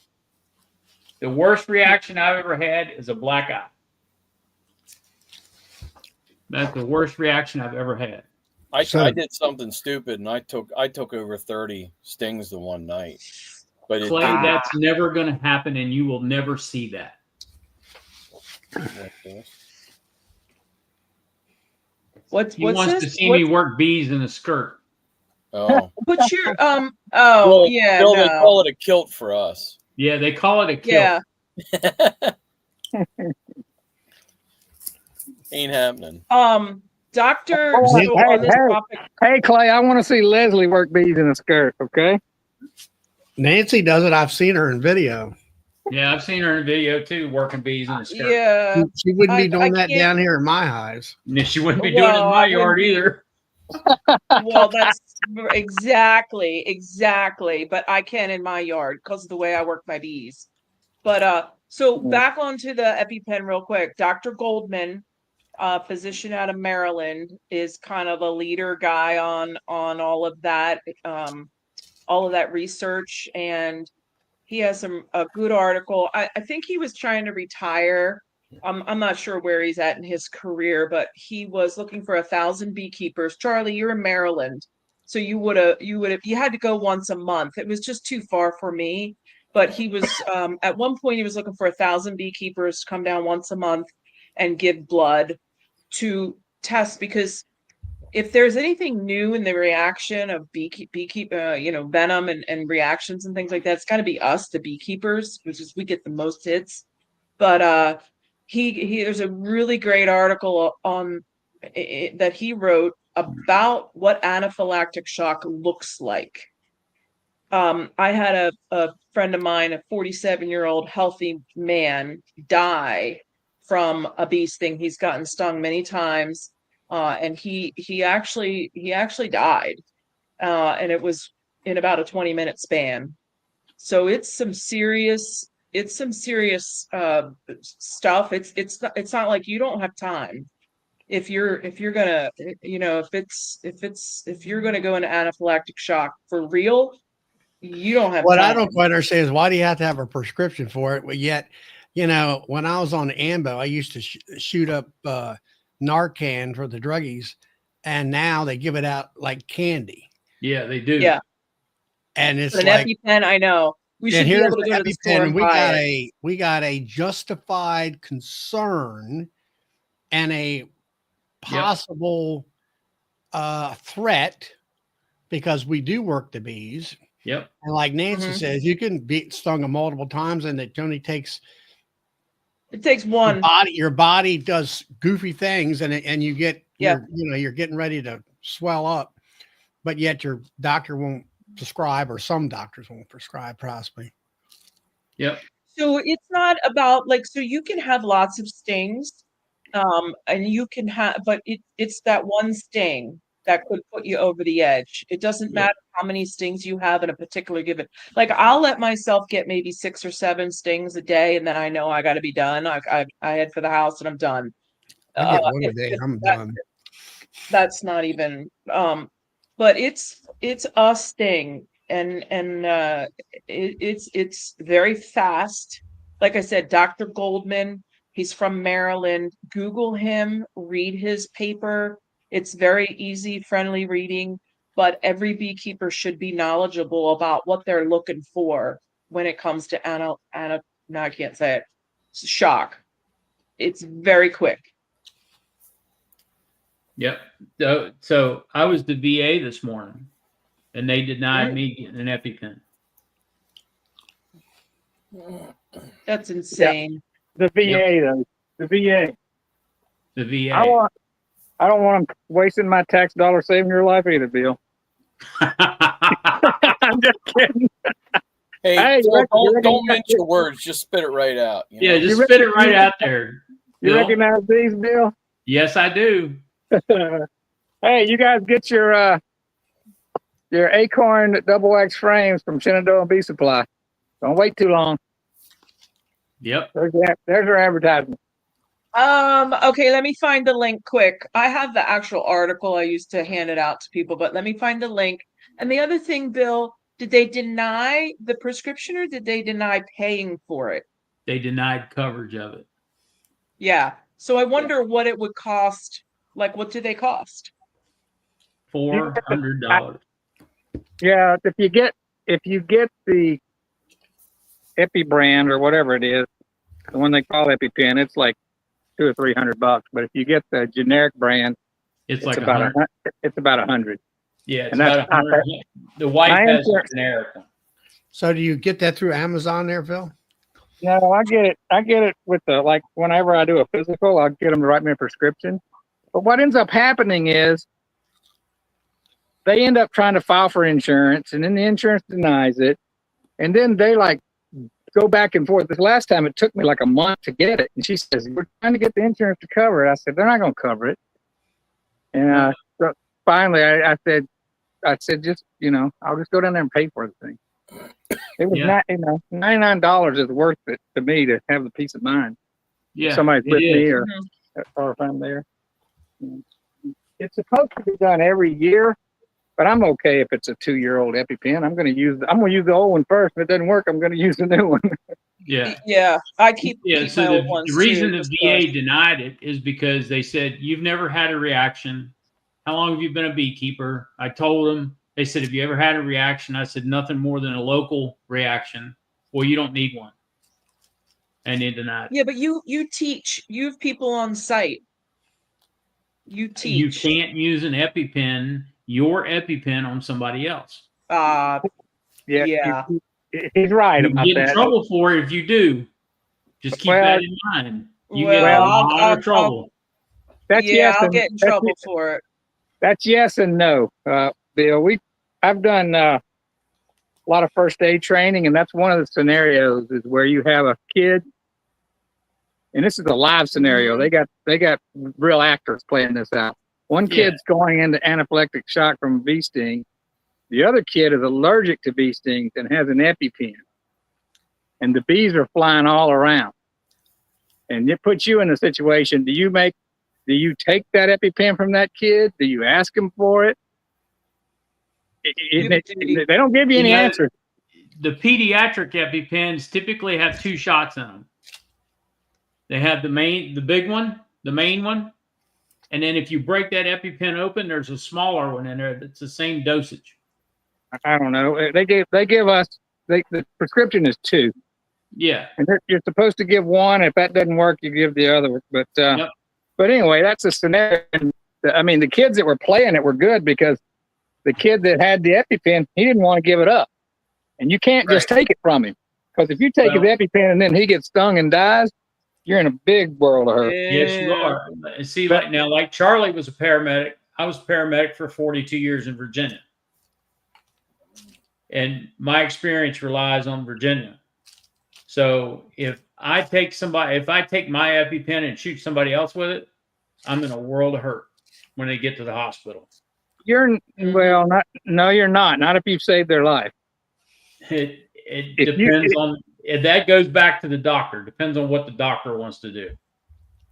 The worst reaction I've ever had is a black eye. That's the worst reaction I've ever had. I did something stupid, and I took over 30 stings the one night. But Clay, that's never going to happen, and you will never see that. What's He wants this? to see me work bees in a skirt. Oh, What's your Phil, yeah, Phil, no. they call it a kilt for us. Yeah, they call it a kilt. Yeah. Ain't happening. Doctor, Oh, so hey, on this hey. topic, hey, Clay, I want to see Leslie work bees in a skirt, okay? Nancy does it. I've seen her in video. Yeah, I've seen her in video too, working bees in a skirt. yeah. She wouldn't be I doing that can't- down here in my hives. And she wouldn't be doing it in Well, my I yard wouldn't be- either. Well, that's exactly. But I can in my yard because of the way I work my bees. But So back onto the EpiPen real quick. Dr. Goldman, physician out of Maryland, is kind of a leader guy on all of that research, and he has a good article. I think he was trying to retire. I'm not sure where he's at in his career, but he was looking for 1,000 beekeepers. Charlie, you're in Maryland, so you had to go once a month. It was just too far for me. But he was at one point he was looking for 1,000 beekeepers to come down once a month and give blood to test, because if there's anything new in the reaction of venom and reactions and things like that, it's got to be us, the beekeepers, which is we get the most hits. But he there's a really great article on that he wrote about what anaphylactic shock looks like. I had a friend of mine, a 47-year-old healthy man, die from a bee sting. He's gotten stung many times, and he actually died, and it was in about a 20-minute span. So it's some serious stuff. It's not like you don't have time. If you're gonna, if you're gonna go into anaphylactic shock for real, you don't have What time. I don't quite understand is why do you have to have a prescription for it? But yet, when I was on AMBO, I used to shoot up Narcan for the druggies, and now they give it out like candy. Yeah, they do. Yeah. And it's But an like, EpiPen, I know. We should be able to go to the store and buy it. we got a justified concern and a possible threat, because we do work the bees. Yep. And like Nancy says, you can be stung multiple times, and it only takes. It takes one. Your body does goofy things, and you get you're getting ready to swell up, but yet your doctor won't prescribe, or some doctors won't prescribe, possibly. Yep. So it's not about so you can have lots of stings, and you can have, but it's that one sting that could put you over the edge. It doesn't matter how many stings you have in a particular given. I'll let myself get maybe 6 or 7 stings a day, and then I know I got to be done. I head for the house and I'm done. I get one a day, I'm done. That's not even. But it's a sting, and it's very fast. Like I said, Dr. Goldman, he's from Maryland. Google him, read his paper. It's very easy, friendly reading, but every beekeeper should be knowledgeable about what they're looking for when it comes to now I can't say it. Shock. It's very quick. Yep. So I was the VA this morning, and they denied me getting an EpiPen. That's insane. The VA though, the VA. The VA. I don't want them wasting my tax dollar saving your life either, Bill. I'm just kidding. Hey, don't mince your words. Just spit it right out. Yeah, just spit it right out there. You recognize these, Bill? Yes, I do. Hey, you guys get your Acorn XX frames from Shenandoah Bee Supply. Don't wait too long. Yep. There's your advertisement. Okay, let me find the link quick. I have the actual article. I used to hand it out to people, but let me find the link. And the other thing, Bill, did they deny the prescription, or did they deny paying for it? They denied coverage of it. Yeah. So I wonder what it would cost. What do they cost? $400. Yeah, if you get the Epi brand or whatever it is, the one they call EpiPen, it's like $200 or $300. But if you get the generic brand, it's like about it's about $100. Yeah, it's about $100. The white has a generic one. So do you get that through Amazon there, Phil? No, I get it with whenever I do a physical, I'll get them to write me a prescription. But what ends up happening is they end up trying to file for insurance, and then the insurance denies it, and then they go back and forth. This last time it took me a month to get it, and she says, "We're trying to get the insurance to cover it." I said, "They're not going to cover it." And so finally, I said, just I'll just go down there and pay for the thing. It was Yeah. not, $99 is worth it to me to have the peace of mind. Yeah, If somebody's it with me is. or if I'm there. It's supposed to be done every year, but I'm okay if it's a 2-year-old EpiPen. I'm going to use the old one first. If it doesn't work, I'm going to use the new one. Yeah. Yeah, I keep Yeah, so my old the ones reason too. the VA denied it is because they said, you've never had a reaction. How long have you been a beekeeper? I told them, they said, have you ever had a reaction? I said, nothing more than a local reaction. Well, you don't need one. And they denied it. Yeah, but you teach. You have people on site. You You teach. can't use an EpiPen, your EpiPen, on somebody else. Yeah. He's right You can about get in that. trouble for it if you do. Just keep Well, that in mind. You get Well, in a lot of trouble. That's yes I'll and get in trouble for it. that's yes and no, Bill. I've done a lot of first aid training, and that's one of the scenarios is where you have a kid, and this is a live scenario. Mhm. They got real actors playing this out. One kid's going into anaphylactic shock from a bee sting. The other kid is allergic to bee stings and has an EpiPen, and the bees are flying all around. And it puts you in a situation. Do you take that EpiPen from that kid? Do you ask him for it? They don't give you any answers. The pediatric EpiPens typically have 2 shots in them. They have the big one, the main one. And then if you break that EpiPen open, there's a smaller one in there that's the same dosage. I don't know. They give us the prescription is 2. Yeah. And you're supposed to give one. If that doesn't work, you give the other. But but anyway, that's a scenario. I mean, the kids that were playing it were good because the kid that had the EpiPen, he didn't want to give it up, and you can't just take it from him, because if you take his EpiPen and then he gets stung and dies, you're in a big world of hurt. Yes, you are. See, like Charlie was a paramedic. I was a paramedic for 42 years in Virginia, and my experience relies on Virginia. So if I take my EpiPen and shoot somebody else with it, I'm in a world of hurt when they get to the hospital. You're not if you've saved their life. It depends on that. Goes back to the doctor. Depends on what the doctor wants to do.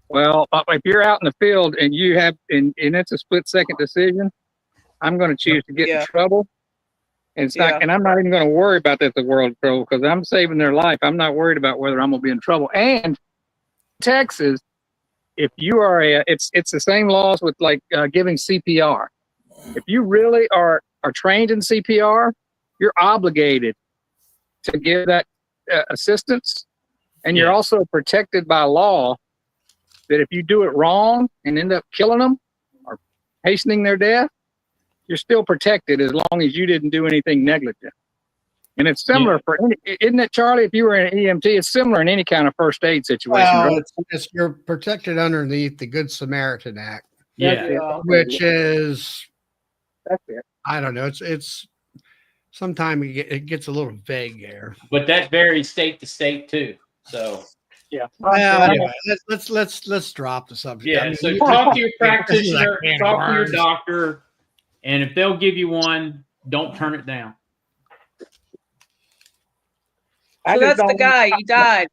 Well, if you're out in the field and you have and it's a split-second decision, I'm going to choose to get in trouble. And it's not, and I'm not even going to worry about that the world of trouble, because I'm saving their life. I'm not worried about whether I'm going to be in trouble. And Texas, if you are it's the same laws with like giving CPR. If you really are trained in CPR, you're obligated to give that assistance, and you're also protected by law that if you do it wrong and end up killing them or hastening their death, you're still protected as long as you didn't do anything negligent. And it's similar isn't it, Charlie? If you were in an EMT, it's similar in any kind of first aid situation. Well, right? you're protected underneath the Good Samaritan Act, which is, that's it. I don't know. It's sometimes it gets a little vague there, but that varies state to state too. So well, anyway, let's drop the subject. Yeah. I mean, so talk to your practitioner, talk to your doctor, and if they'll give you one, don't turn it down. So that's the guy. He died.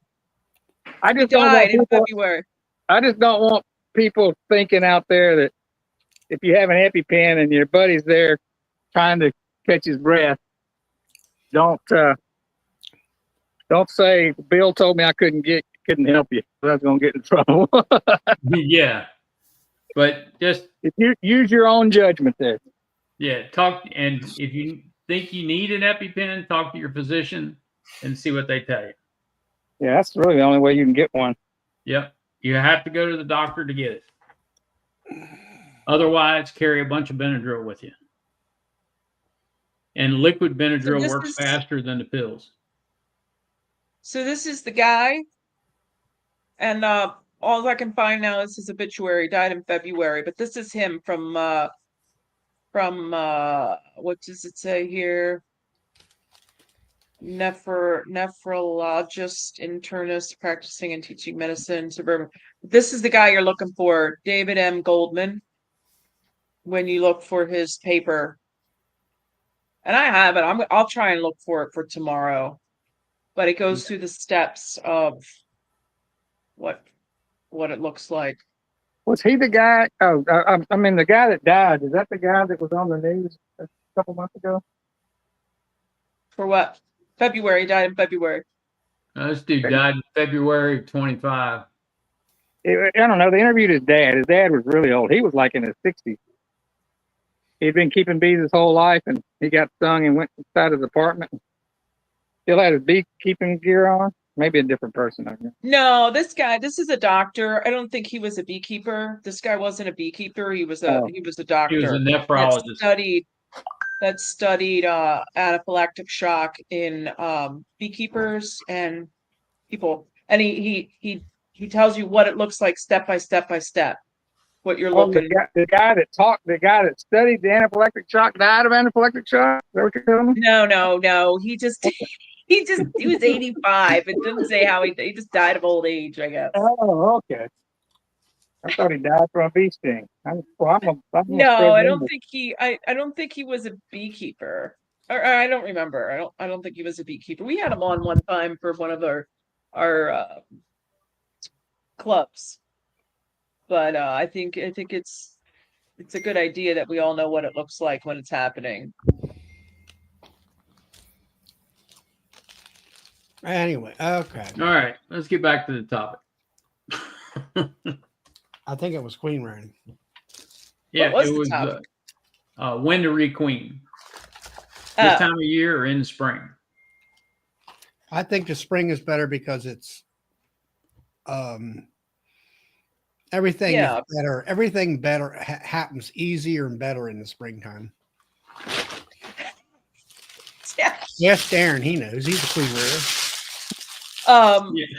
He died in February. I just don't want people thinking out there that if you have an EpiPen and your buddy's there trying to catch his breath, don't say Bill told me I couldn't help you. I was going to get in trouble. Yeah, but just if you use your own judgment there. Yeah, and if you think you need an EpiPen, talk to your physician and see what they tell you. Yeah, that's really the only way you can get one. Yep, you have to go to the doctor to get it. Otherwise, carry a bunch of Benadryl with you. And liquid Benadryl works faster than the pills. So this is the guy, and all I can find now is his obituary. Died in February, but this is him from what does it say here? Nephrologist, internist, practicing and teaching medicine, suburban. This is the guy you're looking for, David M. Goldman. When you look for his paper, and I have it. I'll try and look for it for tomorrow. But it goes through the steps of what it looks like. Was he the guy? Oh, I mean, the guy that died. Is that the guy that was on the news a couple months ago? For what? February, died in February. This dude died in February of 25. I don't know. They interviewed his dad. His dad was really old. He was like in his 60s. He'd been keeping bees his whole life, and he got stung and went inside his apartment. Still had his beekeeping gear on. Maybe a different person. I guess. No, this is a doctor. I don't think he was a beekeeper. This guy wasn't a beekeeper. He was a doctor. He was a nephrologist. That studied anaphylactic shock in beekeepers and people. And he tells you what it looks like step by step by step. What you're looking. The guy that studied the anaphylactic shock died of anaphylactic shock. Is that what you're telling me? No. He was 85. It doesn't say how he just died of old age, I guess. Oh, okay. I thought he died from a bee sting. No, I don't think he was a beekeeper. Or I don't remember. I don't think he was a beekeeper. We had him on one time for one of our clubs. But I think it's a good idea that we all know what it looks like when it's happening. Anyway, okay. All right, let's get back to the topic. I think it was queen rain. Yeah, What was it the was topic? when to requeen. This time of year or in the spring? I think the spring is better because it's everything is better. Everything better happens easier and better in the springtime. Yeah. Yes, Darren, he knows. He's a queen rearer.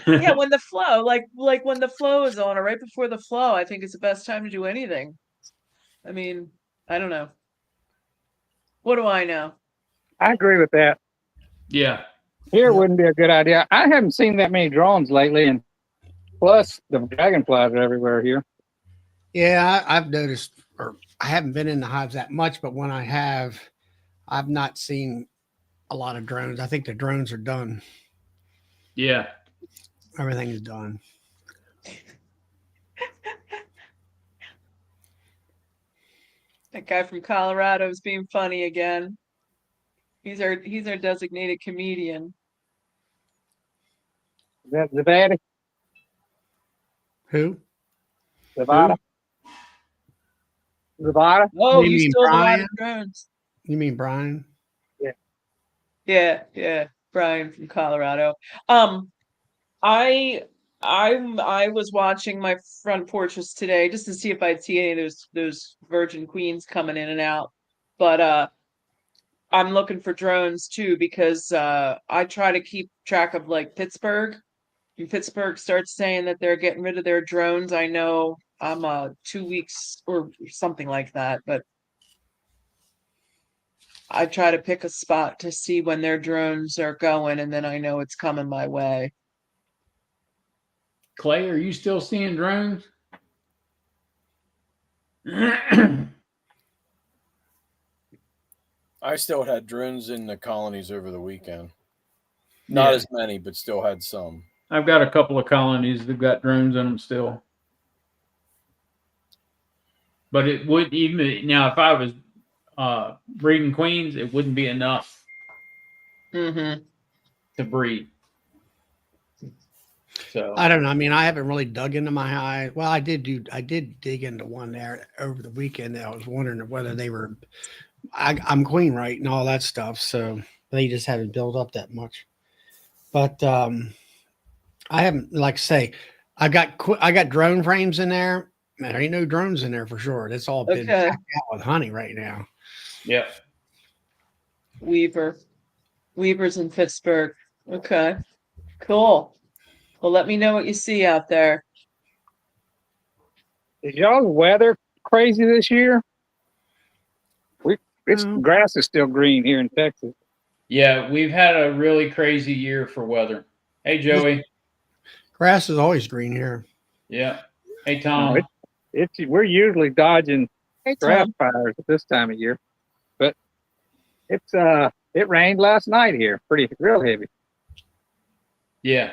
Yeah, when the flow, like when the flow is on or right before the flow, I think it's the best time to do anything. I mean, I don't know. What do I know? I agree with that. Yeah. Here wouldn't be a good idea. I haven't seen that many drones lately, and plus the dragonflies are everywhere here. Yeah, I've noticed, or I haven't been in the hives that much, but when I have, I've not seen a lot of drones. I think the drones are done. Yeah. Everything is done. That guy from Colorado is being funny again. He's our designated comedian. Is that Zavada? Who? Zavada? Zavada? Oh, You you mean still have a lot Brian? of drones. You mean Brian? Yeah, Brian from Colorado. I was watching my front porches today just to see if I'd see any of those virgin queens coming in and out. But I'm looking for drones too because I try to keep track of like Pittsburgh. When Pittsburgh starts saying that they're getting rid of their drones, I know I'm 2 weeks or something like that, but I try to pick a spot to see when their drones are going, and then I know it's coming my way. Clay, are you still seeing drones? I still had drones in the colonies over the weekend. Not as many, but still had some. I've got a couple of colonies that got drones in them still. But it would even now if I was breeding queens, it wouldn't be enough Mm-hmm. to breed. So I don't know. I mean, I haven't really dug into my hive. Well, I did dig into one there over the weekend that I was wondering whether they were I'm queen right and all that stuff. So they just haven't built up that much. But I haven't, like I say, I got drone frames in there. Man, there ain't no drones in there for sure. It's all been packed out with honey right now. yeah. Weaver's in Pittsburgh. Okay, cool. Well, let me know what you see out there. Is y'all's weather crazy this year? Grass is still green here in Texas. Yeah, we've had a really crazy year for weather. Hey, Joey. Grass is always green here. Yeah. Hey, Tom. We're usually dodging Hey, grass Tom. fires at this time of year. But It rained last night here, real heavy. Yeah.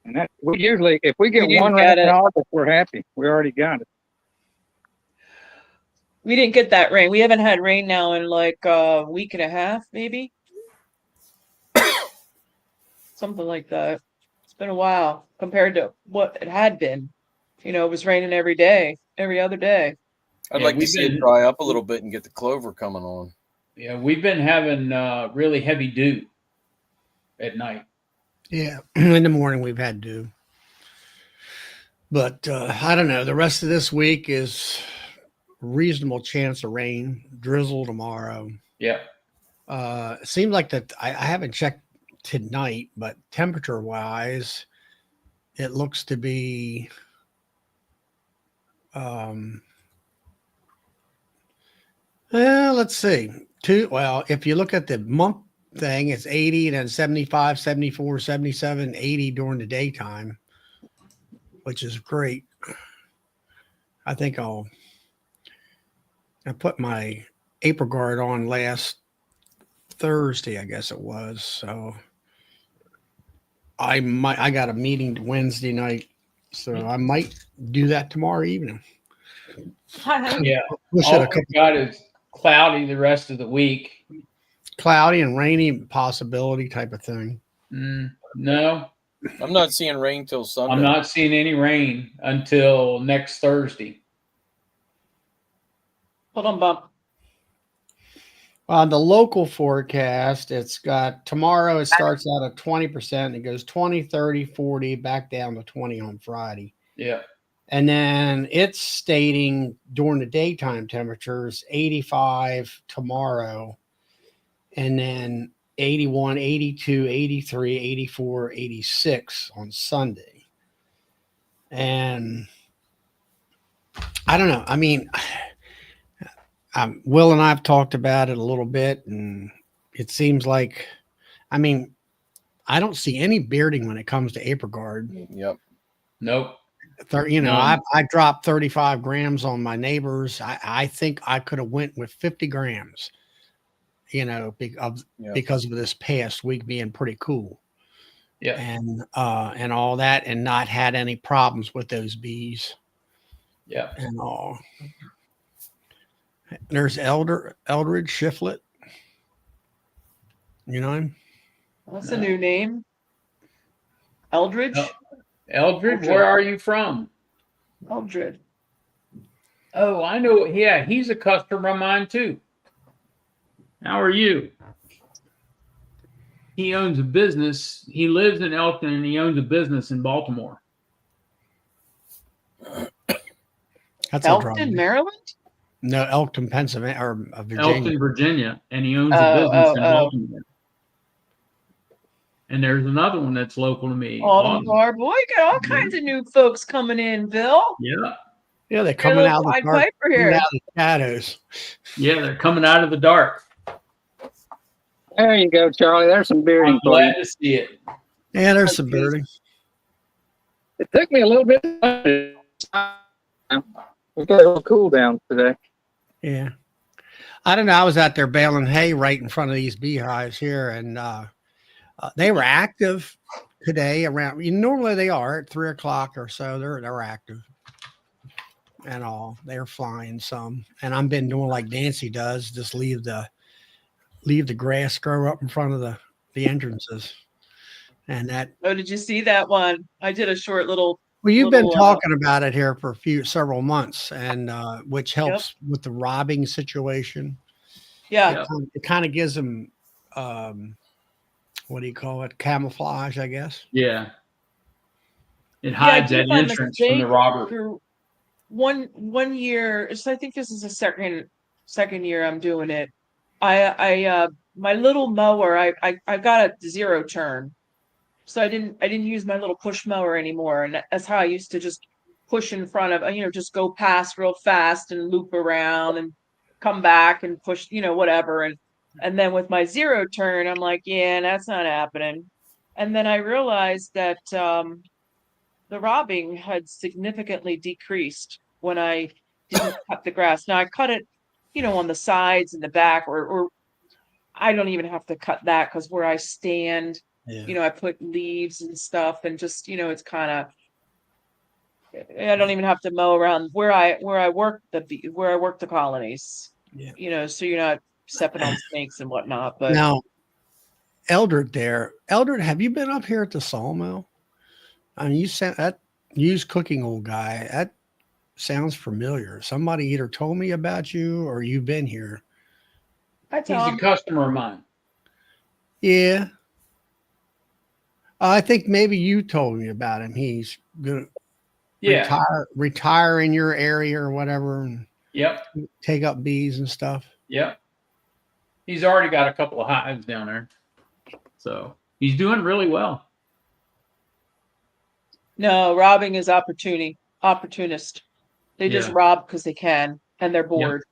And that we usually, if we get We didn't one rain get in it. August, we're happy. We already got it. We didn't get that rain. We haven't had rain now in like a week and a half, maybe. Something like that. It's been a while compared to what it had been. You know, it was raining every day, every other day. I'd Yeah, like to we've see it been- dry up a little bit and get the clover coming on. Yeah, we've been having really heavy dew at night. Yeah, in the morning we've had dew. But I don't know. The rest of this week is reasonable chance of rain, drizzle tomorrow. Yeah. It seems like that I haven't checked tonight, but temperature wise, it looks to be let's see. Well, if you look at the month thing, it's 80 and then 75, 74, 77, 80 during the daytime, which is great. I think I put my April guard on last Thursday, I guess it was. So I got a meeting Wednesday night, so I might do that tomorrow evening. Yeah. Push it All a couple. we've got is cloudy the rest of the week. Cloudy and rainy possibility type of thing. No, I'm not seeing rain till Sunday. I'm not seeing any rain until next Thursday. Hold on, bump. On the local forecast, it's got tomorrow, it starts out at 20%. It goes 20, 30, 40, back down to 20 on Friday. Yeah. And then it's stating during the daytime temperatures 85 tomorrow, and then 81, 82, 83, 84, 86 on Sunday. And I don't know. I mean, Will and I have talked about it a little bit, and it seems like, I mean, I don't see any bearding when it comes to apricot. Yep. Nope. You know, None. I dropped 35 grams on my neighbors. I think I could have went with 50 grams, you know, because of this past week being pretty cool. Yeah. And all that, and not had any problems with those bees. Yeah. And all. There's Eldridge Shiflet. You know him? That's a new name. Eldridge? No. Eldred, where are you from? Eldred. Oh, I know. Yeah, he's a customer of mine too. How are you? He owns a business. He lives in Elkton and he owns a business in Baltimore. That's Elkton, Maryland? No, Elkton, Pennsylvania, or Virginia. Elkton, Virginia, and he owns a business in Baltimore. And there's another one that's local to me. Baltimore. Boy, you got all kinds of new folks coming in, Bill. Yeah. Yeah, they're coming out of the dark, Piper here. out of the shadows. Yeah, they're coming out of the dark. There you go, Charlie. There's some bearding I'm for you. glad to see it. Yeah, there's some birding. It took me a little bit. We got a little cool down today. Yeah. I don't know. I was out there baling hay right in front of these beehives here, and they were active today around. Normally they are at 3 o'clock or so. They're active and all. They're flying some, and I've been doing like Nancy does, just leave the grass grow up in front of the entrances, and that. Oh, did you see that one? I did a short little. Well, you've been talking about it here for several months, and which helps with the robbing situation. Yeah. It kind of gives them, what do you call it? Camouflage, I guess. Yeah. It hides that entrance from the robber. For one year, so I think this is the second year I'm doing it. I my little mower, I got a zero turn. So I didn't use my little push mower anymore. And that's how I used to just push in front of, just go past real fast and loop around and come back and push, whatever. And then with my zero turn, I'm like, yeah, that's not happening. And then I realized that the robbing had significantly decreased when I didn't cut the grass. Now I cut it, on the sides and the back or I don't even have to cut that because where I stand, Yeah. I put leaves and stuff and just, it's kind of, I don't even have to mow around where I work the colonies. Yeah. So you're not stepping on snakes and whatnot. But Now, Eldred, have you been up here at the sawmill? I mean, you sent that used cooking oil guy. That sounds familiar. Somebody either told me about you or you've been here. I He's tell a them, customer of mine. Yeah. I think maybe you told me about him. He's gonna Yeah. retire in your area or whatever and Yep. take up bees and stuff. Yep. He's already got a couple of hives down there. So he's doing really well. no, robbing is opportunist. They just Yeah. rob because they can and they're bored.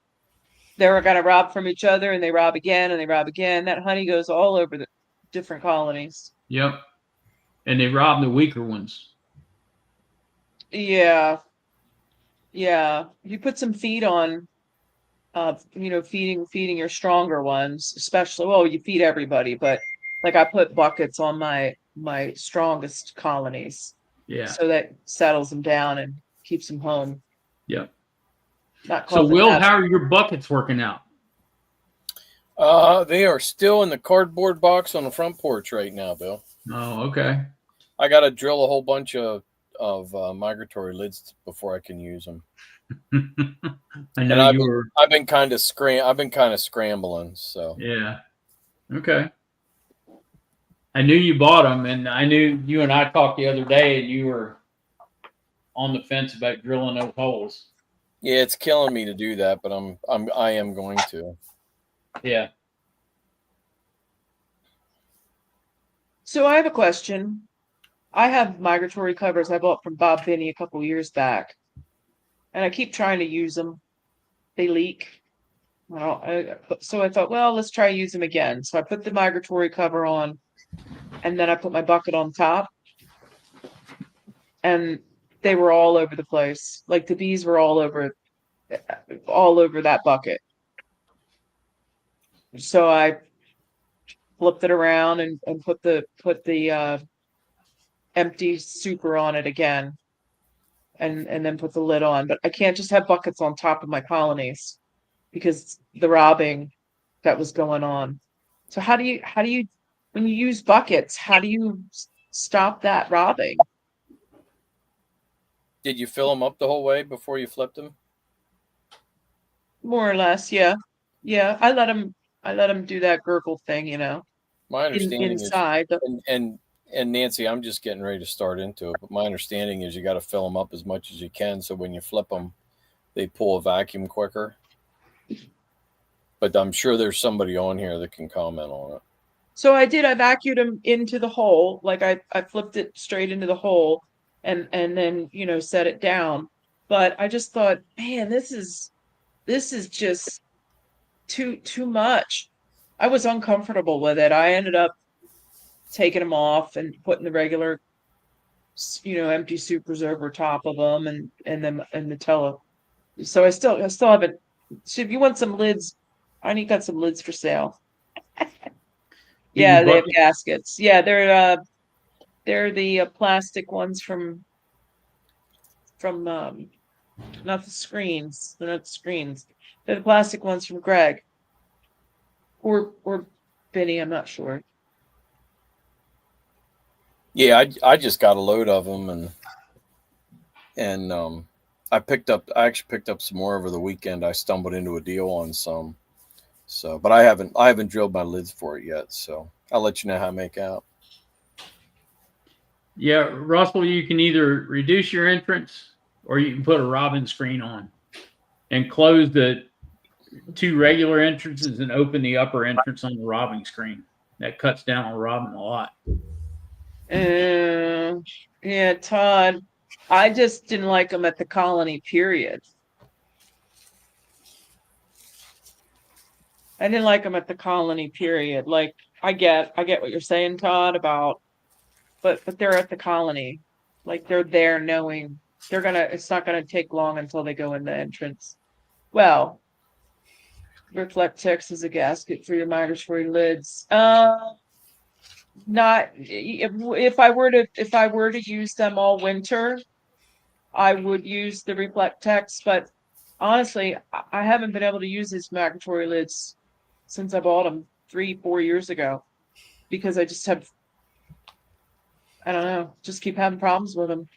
They're gonna rob from each other and they rob again and they rob again. That honey goes all over the different colonies. Yep. And they rob the weaker ones. Yeah. Yeah. You put some feed on feeding your stronger ones, especially, well, you feed everybody, but like I put buckets on my strongest colonies. Yeah. So that settles them down and keeps them home. Yep. Not So causing Will, havoc. how are your buckets working out? They are still in the cardboard box on the front porch right now, Bill. Oh, okay. I got to drill a whole bunch of migratory lids before I can use them. I know you were. I've been kind of scrambling. So Yeah. Okay. I knew you bought them, and I knew you and I talked the other day, and you were on the fence about drilling those holes. yeah, it's killing me to do that, but I am going to. Yeah. So I have a question. I have migratory covers I bought from Bob Binney a couple years back, and I keep trying to use them. They leak. So I thought, well, let's try use them again. So I put the migratory cover on, and then I put my bucket on top, and they were all over the place. Like the bees were all over that bucket. So I flipped it around and put the empty super on it again, and then put the lid on. But I can't just have buckets on top of my colonies because the robbing that was going on. So how do you when you use buckets, how do you stop that robbing? Did you fill them up the whole way before you flipped them? More or less, yeah. Yeah, I let them do that gurgle thing, My understanding inside. is, and Nancy, I'm just getting ready to start into it, but my understanding is you got to fill them up as much as you can, so when you flip them, they pull a vacuum quicker. But I'm sure there's somebody on here that can comment on it. So I vacuumed them into the hole, like I flipped it straight into the hole and then, set it down. But I just thought, man, this is just too much. I was uncomfortable with it. I ended up taking them off and putting the regular, empty supers over top of them and then Nutella. So I still haven't. So if you want some lids, I got some lids for sale. Yeah, they have gaskets. Yeah, they're the plastic ones from not the screens. They're not the screens. They're the plastic ones from Greg or Benny. I'm not sure. Yeah, I just got a load of them and I actually picked up some more over the weekend. I stumbled into a deal on some. So, but I haven't drilled my lids for it yet. So I'll let you know how I make out. Yeah, Russell, you can either reduce your entrance or you can put a robin screen on and close the 2 regular entrances and open the upper entrance on the robbing screen. That cuts down on robbing a lot. Yeah, Todd. I just didn't like them at the colony, period. I didn't like them at the colony, period. Like I get what you're saying, Todd, about but they're at the colony. Like they're there knowing it's not gonna take long until they go in the entrance. Well, Reflectex is a gasket for your migratory lids. Not if I were to use them all winter, I would use the Reflectex, but honestly, I haven't been able to use these migratory lids since I bought them 3-4 years ago because I just have, I don't know, just keep having problems with them.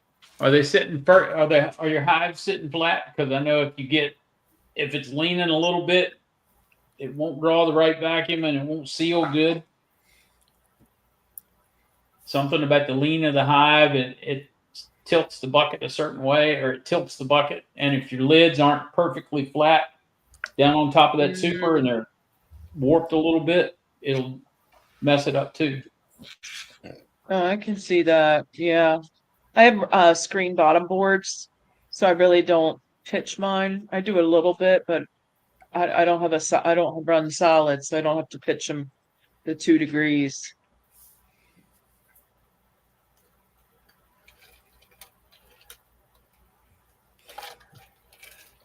Are they sitting? Are your hives sitting flat? Because I know if it's leaning a little bit, it won't draw the right vacuum and it won't seal good. Something about the lean of the hive, it tilts the bucket a certain way, or it tilts the bucket. And if your lids aren't perfectly flat down on top of that super and they're warped a little bit, it'll mess it up too. Oh, I can see that. Yeah. I have screen bottom boards, so I really don't pitch mine. I do a little bit, but I don't I don't run solid, so I don't have to pitch them the 2 degrees.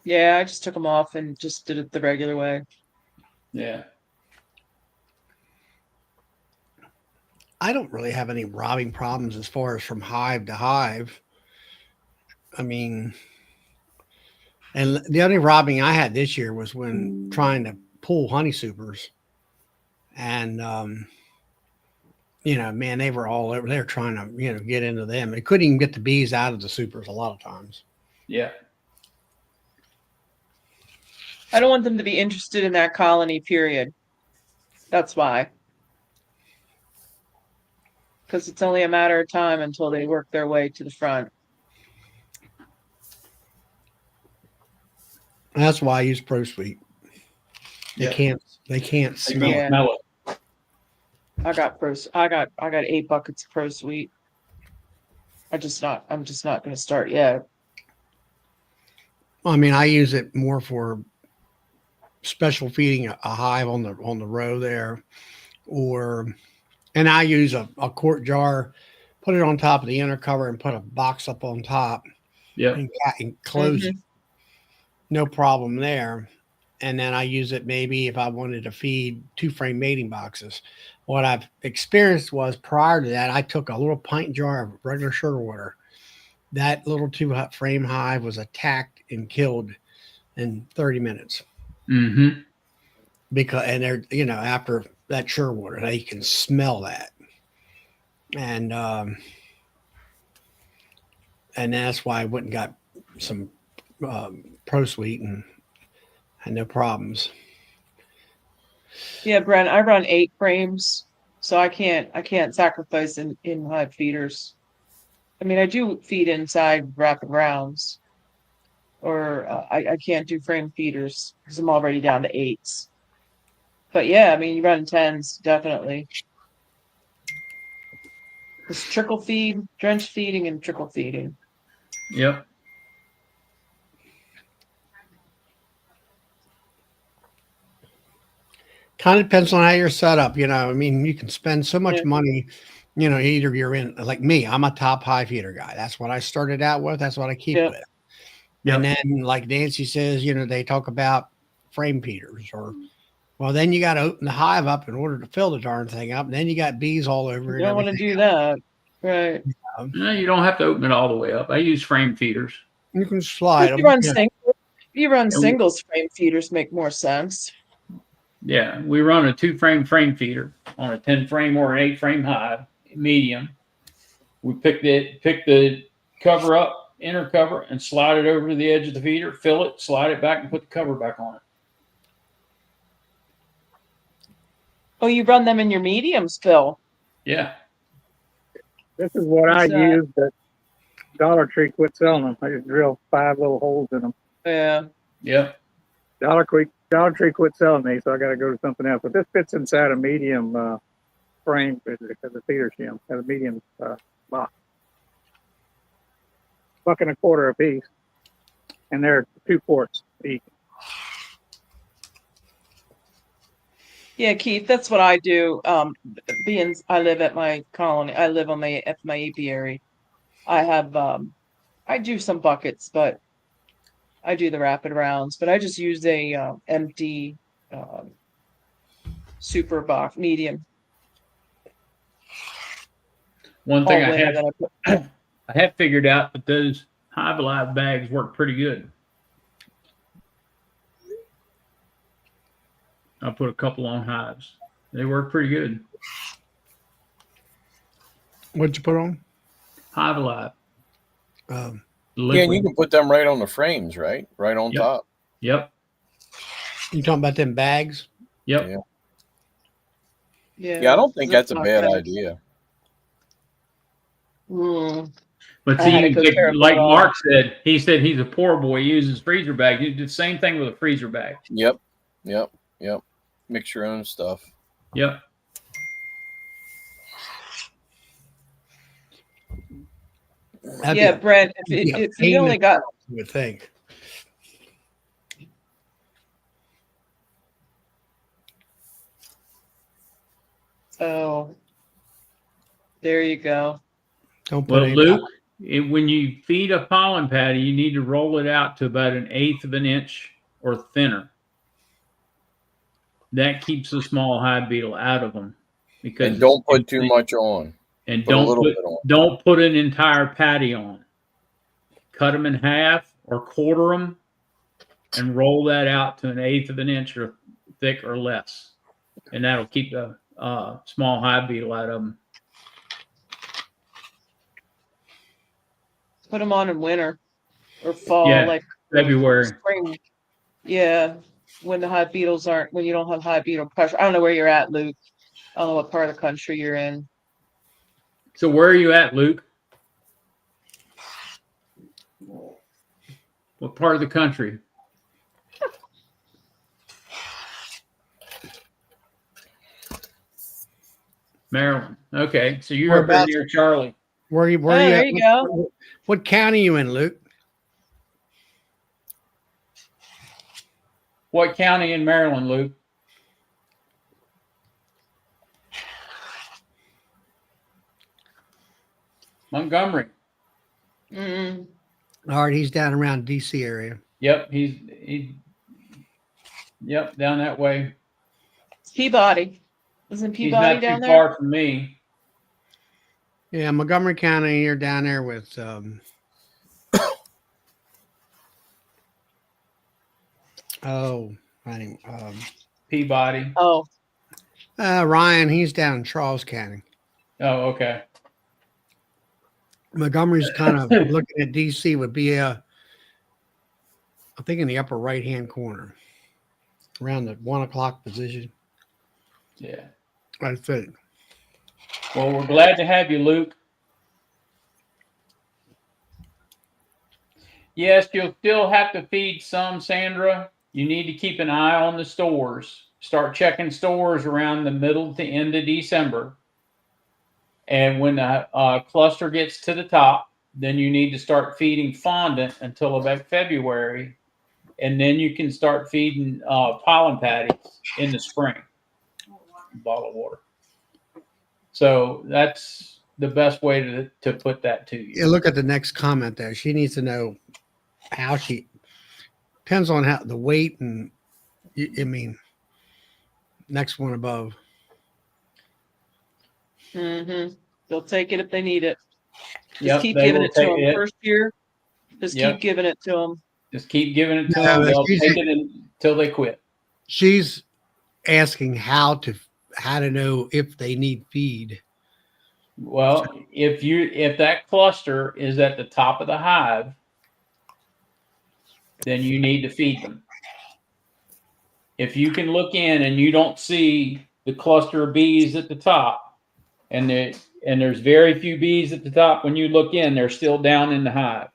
Yeah, I just took them off and just did it the regular way. Yeah. I don't really have any robbing problems as far as from hive to hive. I mean, and the only robbing I had this year was when trying to pull honey supers. And, man, they were all over there trying to, get into them. They couldn't even get the bees out of the supers a lot of times. Yeah. I don't want them to be interested in that colony, period. That's why. Because it's only a matter of time until they work their way to the front. That's why I use Pro Sweet. They can't smell it. Smell it. I got 8 buckets of Pro Sweet. I'm just not gonna start yet. I mean, I use it more for special feeding a hive on the row there, and I use a quart jar, put it on top of the inner cover, and put a box up on top. Yeah. And close it. No problem there. And then I use it maybe if I wanted to feed 2 frame mating boxes. What I've experienced was prior to that, I took a little pint jar of regular sugar water. That little 2 frame hive was attacked and killed in 30 minutes. Mm-hmm. And they're, after that sugar water, they can smell that. And that's why I went and got some Pro Sweet and had no problems. Yeah, Brent, I run 8 frames, so I can't sacrifice in hive feeders. I mean, I do feed inside rapid rounds, or I can't do frame feeders because I'm already down to 8s. But yeah, I mean, you run 10s definitely. It's trickle feed, drench feeding, and trickle feeding. Yep. Kind of depends on how you're set up. I mean, you can spend so much money, either you're in, like me, I'm a top hive feeder guy. That's what I started out with. That's what I keep with. Yep. And then, like Nancy says, they talk about frame feeders well, then you got to open the hive up in order to fill the darn thing up. And then you got bees all over it. You don't want to do that. Right. No, you don't have to open it all the way up. I use frame feeders. You can slide them. You run singles, frame feeders make more sense. Yeah, we run a 2 frame feeder on a 10 frame or an 8 frame hive, medium. We pick the cover up, inner cover, and slide it over to the edge of the feeder, fill it, slide it back, and put the cover back on it. Oh, you run them in your mediums, Phil? Yeah. This is what I use, but Dollar Tree quit selling them. I just drill 5 little holes in them. Yeah. Yep. Dollar Tree quit selling these, so I got to go to something else. But this fits inside a medium frame because the feeder shim has a medium box. $1.25 a piece, and they're 2 quarts each. Yeah, Keith, that's what I do. Being I live at my colony, I live on my apiary. I have I do some buckets, but I do the rapid rounds. But I just use a empty super box, medium. One All thing I winter have that I put. I have figured out that those Hive Alive bags work pretty good. I put a couple on hives. They work pretty good. What'd you put on? Hive Alive. Um, Yeah, and you can put them right on the frames, right? Right on Yep. top. Yep. you talking about them bags? Yep. Yeah. Yeah, Yeah, I don't think that's a Ziploc bad bags. idea. But I had to see, go like, tear 'em like all Mark said, he said he's a poor boy. He uses freezer bag. You do the same thing with a freezer bag. Yep. Yep. Yep. Mix your own stuff. Yep. That'd Yeah, be- Brent, that'd be a if pain you in only the got, ass, you would think. oh, there you go. Don't put Well, any. Luke, when you feed a pollen patty, you need to roll it out to about 1/8 of an inch or thinner. That keeps the small hive beetle out of them. Because And don't put too much on. And Put a little bit on. don't put an entire patty on. Cut them in half or quarter them, and roll that out to 1/8 of an inch or thick or less, and that'll keep the small hive beetle out of them. Put them on in winter or fall, Yeah, like February. spring. Yeah, when the hive beetles aren't, when you don't have hive beetle pressure. I don't know where you're at, Luke. I don't know what part of the country you're in. So where are you at, Luke? What part of the country? Maryland. Okay, so you're up there Whereabouts? near Charlie. Where you? Oh, Where you there at? you go. What county you in, Luke? What county in Maryland, Luke? Montgomery. Mm, All right, he's down around DC area. Yep, yep, down that way. it's Peabody. Isn't He's Peabody not down too there? far from me. Yeah, Montgomery County. You're down there with oh, I think, Peabody. Oh, Ryan. He's down in Charles County. Oh, okay. Montgomery's kind of looking at DC would be I think in the upper right hand corner, around the 1 o'clock position. Yeah. I think. Well, we're glad to have you, Luke. Yes, you'll still have to feed some, Sandra. You need to keep an eye on the stores. Start checking stores around the middle to end of December. And when the cluster gets to the top, then you need to start feeding fondant until about February. And then you can start feeding pollen patties in the spring. Bottle of water. So that's the best way to put that to you. Yeah, look at the next comment there. She needs to know how she depends on how the weight and I mean next one above. mm-hmm. They'll take it if they need it. Just Yep, keep they giving will it to take them. it. First year, just Yep. keep giving it to them. Just keep giving it to No, them. but They'll she's- take it until they quit. She's asking how to know if they need feed. Well, if that cluster is at the top of the hive, then you need to feed them. If you can look in and you don't see the cluster of bees at the top, and there's very few bees at the top, when you look in, they're still down in the hive.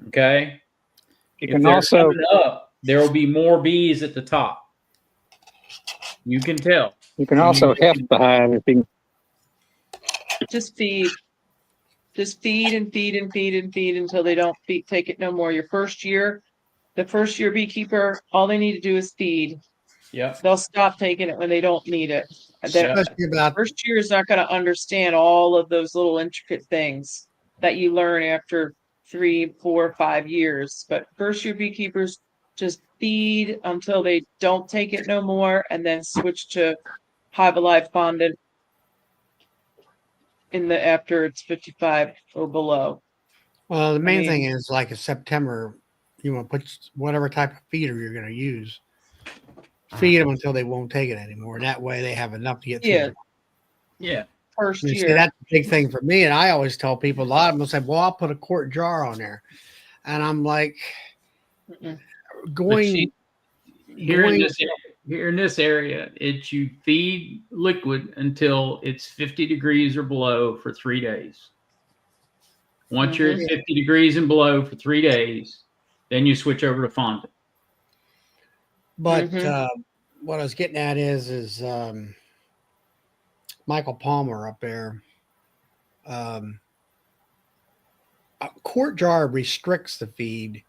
Okay? You If can they're also coming up, there will be more bees at the top. You can tell. heft the hive if you Just feed. Just feed and feed and feed and feed until they don't take it no more. The first year beekeeper, all they need to do is feed. Yep. They'll stop taking it when they don't need it. Yeah. Especially about First year is not going to understand all of those little intricate things that you learn after 3, 4, 5 years. But first year beekeepers, just feed until they don't take it no more, and then switch to Hive Alive fondant after it's 55 or below. Well, the main mean- thing is like in September, you want to put whatever type of feeder you're going to use. Feed them until they won't take it anymore. That way they have enough to get through. Yeah. the- Yeah. First You see, year. that's a big thing for me. And I always tell people, a lot of them will say, well, I'll put a quart jar on there. And I'm like, Mm-mm. going, Here in going this area, you feed liquid until it's 50 degrees or below for 3 days. Once you're at 50 degrees and below for 3 days, then you switch over to fondant. but what I was getting at is Michael Palmer up there. A quart jar restricts the feed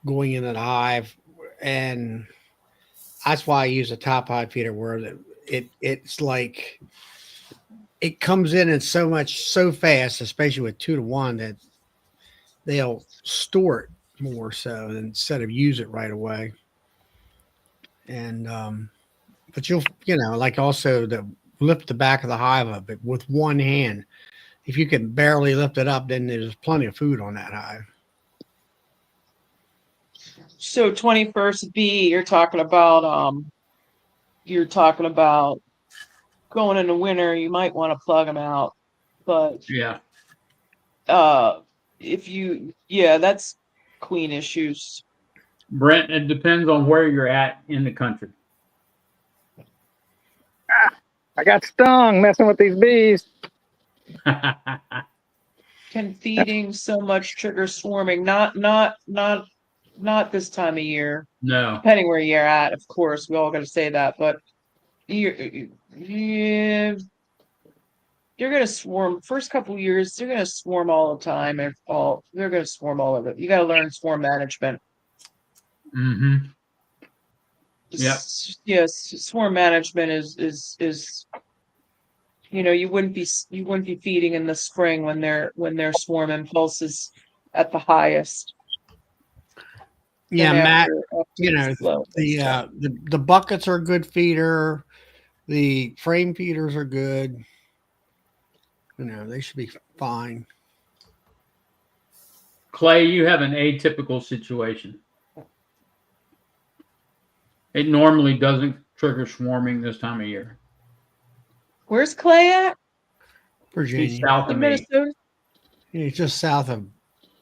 going into the hive, and that's why I use a top hive feeder where it's like it comes in so fast, especially with 2 to 1, that they'll store it more so instead of use it right away. And but you'll like also lift the back of the hive up with one hand. If you can barely lift it up, then there's plenty of food on that hive. So 21st bee, you're talking about going in the winter, you might want to plug them out. But Yeah. that's queen issues. Brent, it depends on where you're at in the country. I got stung messing with these bees. Can feeding so much trigger swarming? Not this time of year. No. Depending where you're at, of course, we all got to say that. But you're gonna swarm. First couple of years, they're gonna swarm all the time. They're gonna swarm all of it. You got to learn swarm management. Mm-hmm. Yep. Yes, swarm management is you wouldn't be feeding in the spring when their swarm impulse is at the highest. Yeah, And Matt. after The buckets are a good feeder. The frame feeders are good. They should be fine. Clay, you have an atypical situation. It normally doesn't trigger swarming this time of year. Where's Clay at? Virginia. He's south of In me. Minnesota? It's just south of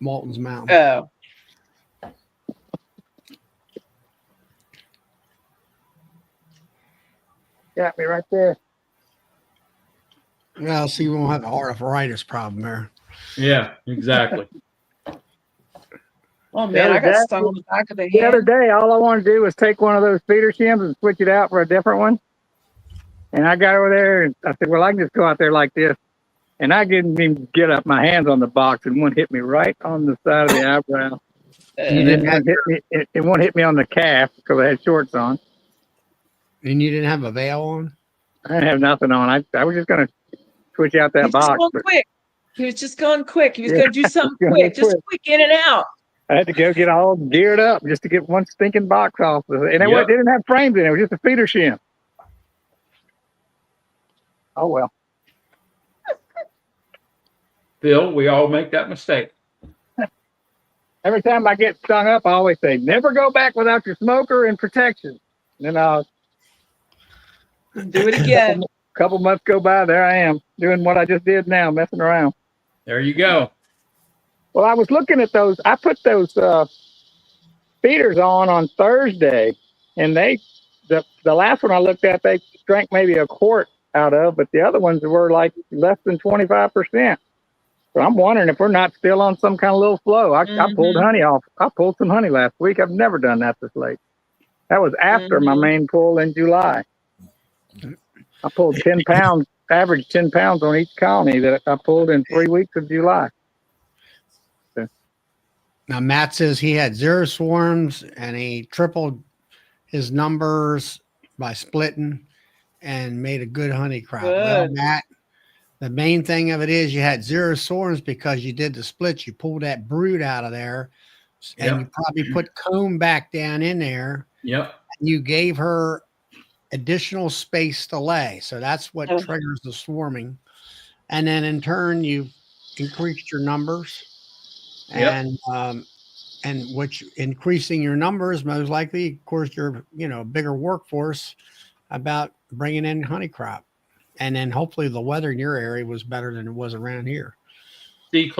Malton's Mountain. Oh. Got me right there. Well, so you won't have the arthritis problem there. Yeah, exactly. Oh man, I got stung on the back of the The other hand. day, all I wanted to do was take one of those feeder shims and switch it out for a different one. And I got over there and I said, well, I can just go out there like this. And I didn't even get up my hands on the box, and one hit me right on the side of the eyebrow. And then one hit me on the calf because I had shorts on. And you didn't have a veil on? I didn't have nothing on. I was just going to switch out that box. He was just going quick. He was Yeah. going to do something Going quick, just quick. quick in and out. I had to go get all geared up just to get one stinking box off. And it didn't have frames in it. It was just a feeder shim. Oh, well. Phil, we all make that mistake. Every time I get stung up, I always say, never go back without your smoker and protection. And then I'll Do it again. couple months go by, there I am doing what I just did now, messing around. There you go. Well, I was looking at those. I put those feeders on Thursday, and the last one I looked at, they drank maybe a quart out of, but the other ones were like less than 25%. So I'm wondering if we're not still on some kind of little flow. I pulled honey off. I pulled some honey last week. I've never done that this late. That was after my main pull in July. I pulled 10 pounds, average 10 pounds on each colony that I pulled in 3 weeks of July. Now, Matt says he had 0 swarms and he tripled his numbers by splitting and made a good honey crop. Well, Matt, the main thing of it is you had 0 swarms because you did the splits. You pulled that brood out of there and Yep. you probably put comb back down in there. Yep. You gave her additional space to lay. So that's what Oh. triggers the swarming. And then in turn, you increased your numbers. Yep. And which increasing your numbers, most likely, of course, you're, a bigger workforce about bringing in honey crop. And then hopefully the weather in your area was better than it was around here. See,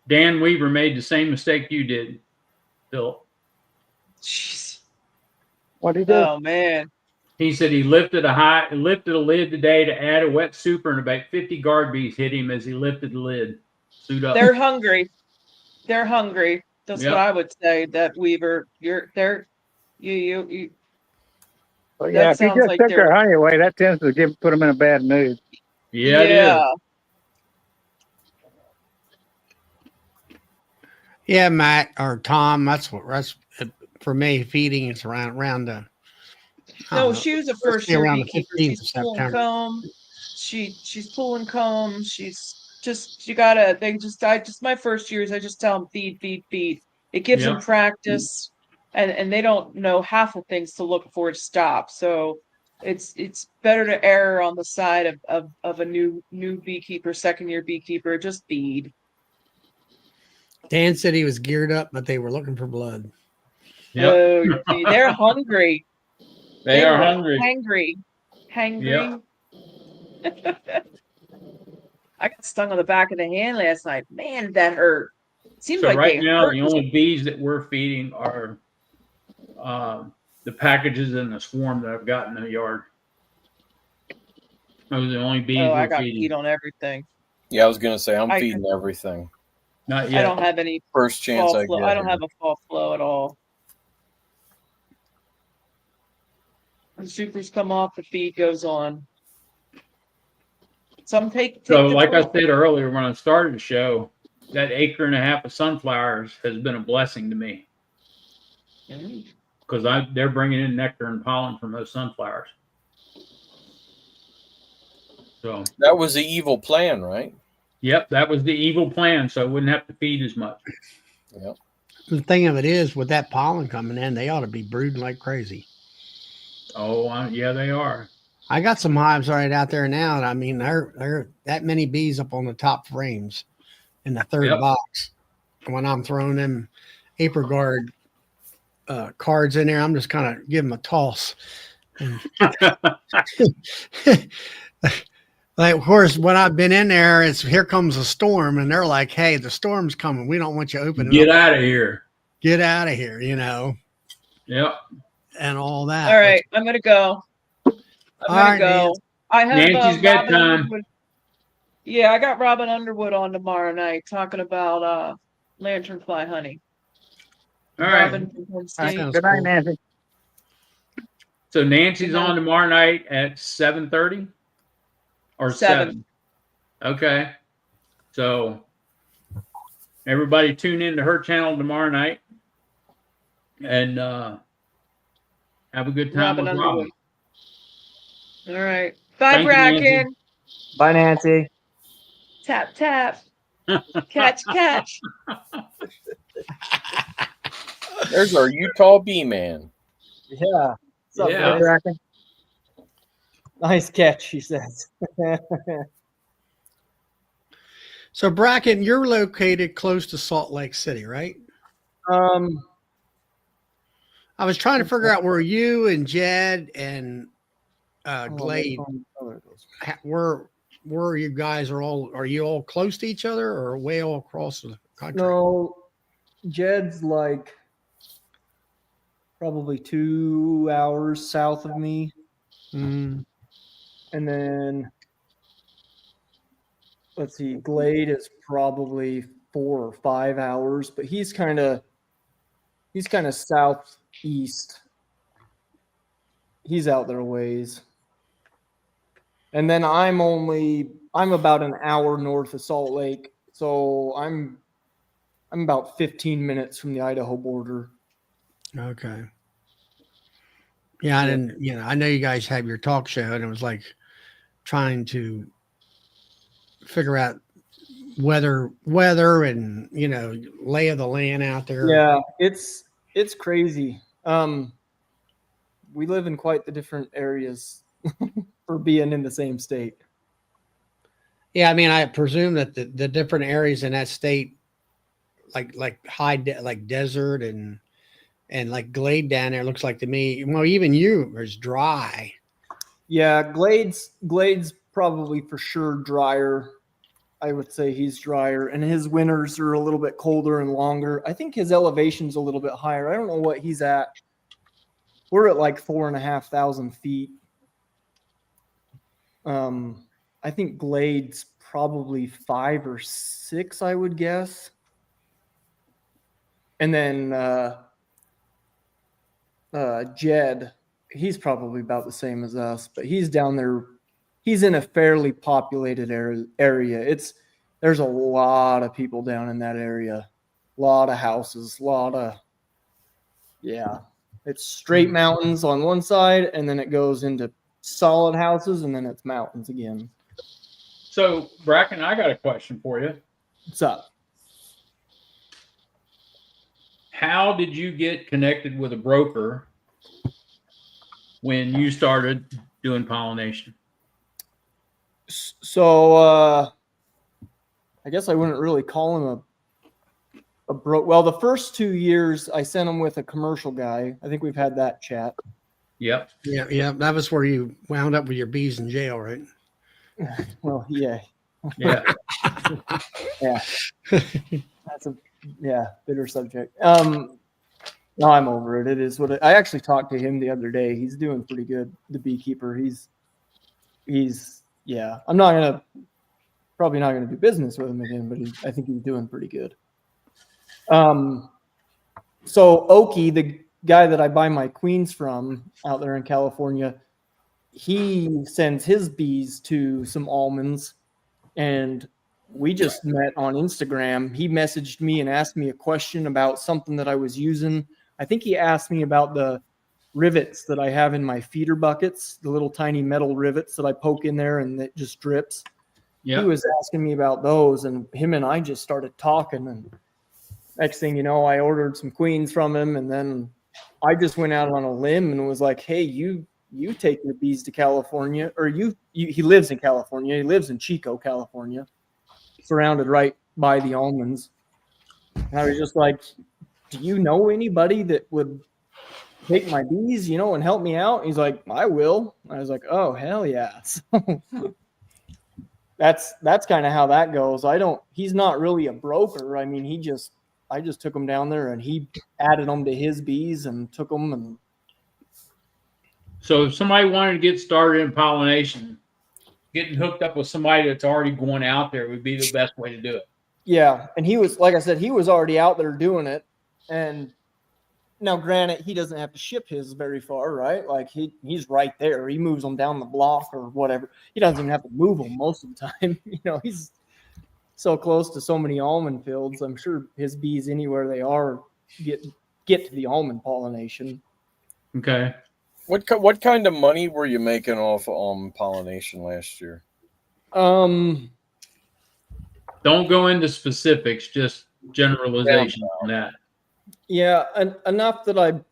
Dan Weaver made the same mistake you did, Phil. Jeez. What did he do? Oh man. He said he lifted a lid today to add a wet super, and about 50 guard bees hit him as he lifted the lid. Suit up. They're hungry. They're hungry. That's Yep. what I would say. That Weaver, you. Well, that yeah, if you sounds just like took they're- their honey away, that tends to put them in a bad mood. Yeah, it is. Yeah, Matt or Tom, that's for me, feeding is around the. I don't No, know, she was a let's first say year around the beekeeper. 15th She's of pulling September. comb. She's pulling comb. She's just my first years. I just tell them feed, feed, feed. It gives them Yep. practice, and they don't know half the things to look for to stop. So it's better to err on the side of a new beekeeper, second year beekeeper. Just feed. Dan said he was geared up, but they were looking for blood. Yep. Oh, gee, they're hungry. They are were hungry. Hangry. I got stung on the back of the hand last night. Man, that hurt. Seems So like right they now, hurt. the only bees that we're feeding are the packages in the swarm that I've got in the yard. Those are the only bees Oh, I we're got feeding. feed on everything. Yeah, I was gonna say I'm I- feeding everything. Not I yet. don't have any First chance fall I flow. get. I don't have a fall flow at all. When supers come off, the feed goes on. Some take So, the like I torch. said earlier when I started the show, that acre and a half of sunflowers has been a blessing to me because they're bringing in nectar and pollen from those sunflowers. So, That was the evil plan, right? yep, that was the evil plan, so I wouldn't have to feed as much. Yep. The thing of it is, with that pollen coming in, they ought to be brooding like crazy. Oh, yeah, they are. I got some hives right out there now, and I mean, they're that many bees up on the top frames in the third Yep. box. When I'm throwing them April guard cards in there, I'm just kind of giving them a toss. And like, of course, when I've been in there, it's here comes a storm, and they're like, "Hey, the storm's coming. We don't want you opening. Get up. out of here. Get out of here," Yep. and all that. All right, I'm gonna go. All right, go. Nancy. I have Nancy's got Robin time. Underwood. Yeah, I got Robin Underwood on tomorrow night talking about lanternfly honey. All right. Robin from Penn All right, State. sounds Good night, cool. Nancy. So Nancy's Good night. on tomorrow night at 7:30 or 7. Okay. So everybody tune in to her channel tomorrow night and have a good time Robin with Underwood. Robin. All right. Bye, Thank you, Nancy. Bracken. Bye, Nancy. Tap, tap. Catch, catch. There's our Utah bee man. Yeah. What's up, Yeah. guys? Bracken. Nice catch, he says. So, Bracken, you're located close to Salt Lake City, right? um, I was trying to figure out where you and Jed and oh, Glade, there it goes. where you guys are you all close to each other or way all across the country? No, Jed's like probably 2 hours south of me, Mm, and then let's see, Glade is probably 4 or 5 hours, but he's kind of southeast. He's out there a ways. And then I'm about an hour north of Salt Lake, so I'm about 15 minutes from the Idaho border. okay. Yeah, I didn't, I know you guys have your talk show, and it was like trying to figure out weather and, lay of the land out there. Yeah, it's crazy. We live in quite the different areas for being in the same state. Yeah, I mean, I presume that the different areas in that state, like like desert and like glade down there, looks like to me. Well, even you is dry. Yeah, Glade's probably for sure drier. I would say he's drier, and his winters are a little bit colder and longer. I think his elevation's a little bit higher. I don't know what he's at. We're at like 4,500 feet. I think Glade's probably 5 or 6, I would guess. And then Jed, he's probably about the same as us, but he's down there. He's in a fairly populated area. There's a lot of people down in that area, a lot of houses, it's straight mountains on one side, and then it goes into solid houses, and then it's mountains again. So, Bracken, I got a question for you. What's up? How did you get connected with a broker when you started doing pollination? So I guess I wouldn't really call him a broker. Well, the first 2 years I sent him with a commercial guy. I think we've had that chat. Yep. Yeah. That was where you wound up with your bees in jail, right? Well, yeah. Yeah. Yeah. That's a bitter subject. No, I'm over it. It is what I actually talked to him the other day. He's doing pretty good. The beekeeper. He's I'm probably not gonna do business with him again, but I think he's doing pretty good. So Oki, the guy that I buy my queens from out there in California, he sends his bees to some almonds, and we just met on Instagram. He messaged me and asked me a question about something that I was using. I think he asked me about the rivets that I have in my feeder buckets, the little tiny metal rivets that I poke in there and it just drips. Yep. He was asking me about those, and him and I just started talking, and next thing you know, I ordered some queens from him, and then I just went out on a limb and was like, hey, you take your bees to California, or he lives in California. He lives in Chico, California, surrounded right by the almonds. And I was just like, do you know anybody that would take my bees, and help me out? He's like, I will. I was like, oh, hell yeah. So that's kind of how that goes. He's not really a broker. I mean, I just took him down there and he added them to his bees and took them. And So if somebody wanted to get started in pollination, getting hooked up with somebody that's already going out there would be the best way to do it. yeah. And he was, like I said, he was already out there doing it. And now, granted, he doesn't have to ship his very far, right? Like he's right there. He moves them down the block or whatever. He doesn't even have to move them most of the time. He's so close to so many almond fields. I'm sure his bees, anywhere they are, get to the almond pollination. Okay. What kind of money were you making off almond pollination last year? Don't go into specifics, just generalization on that. Yeah, enough that I'm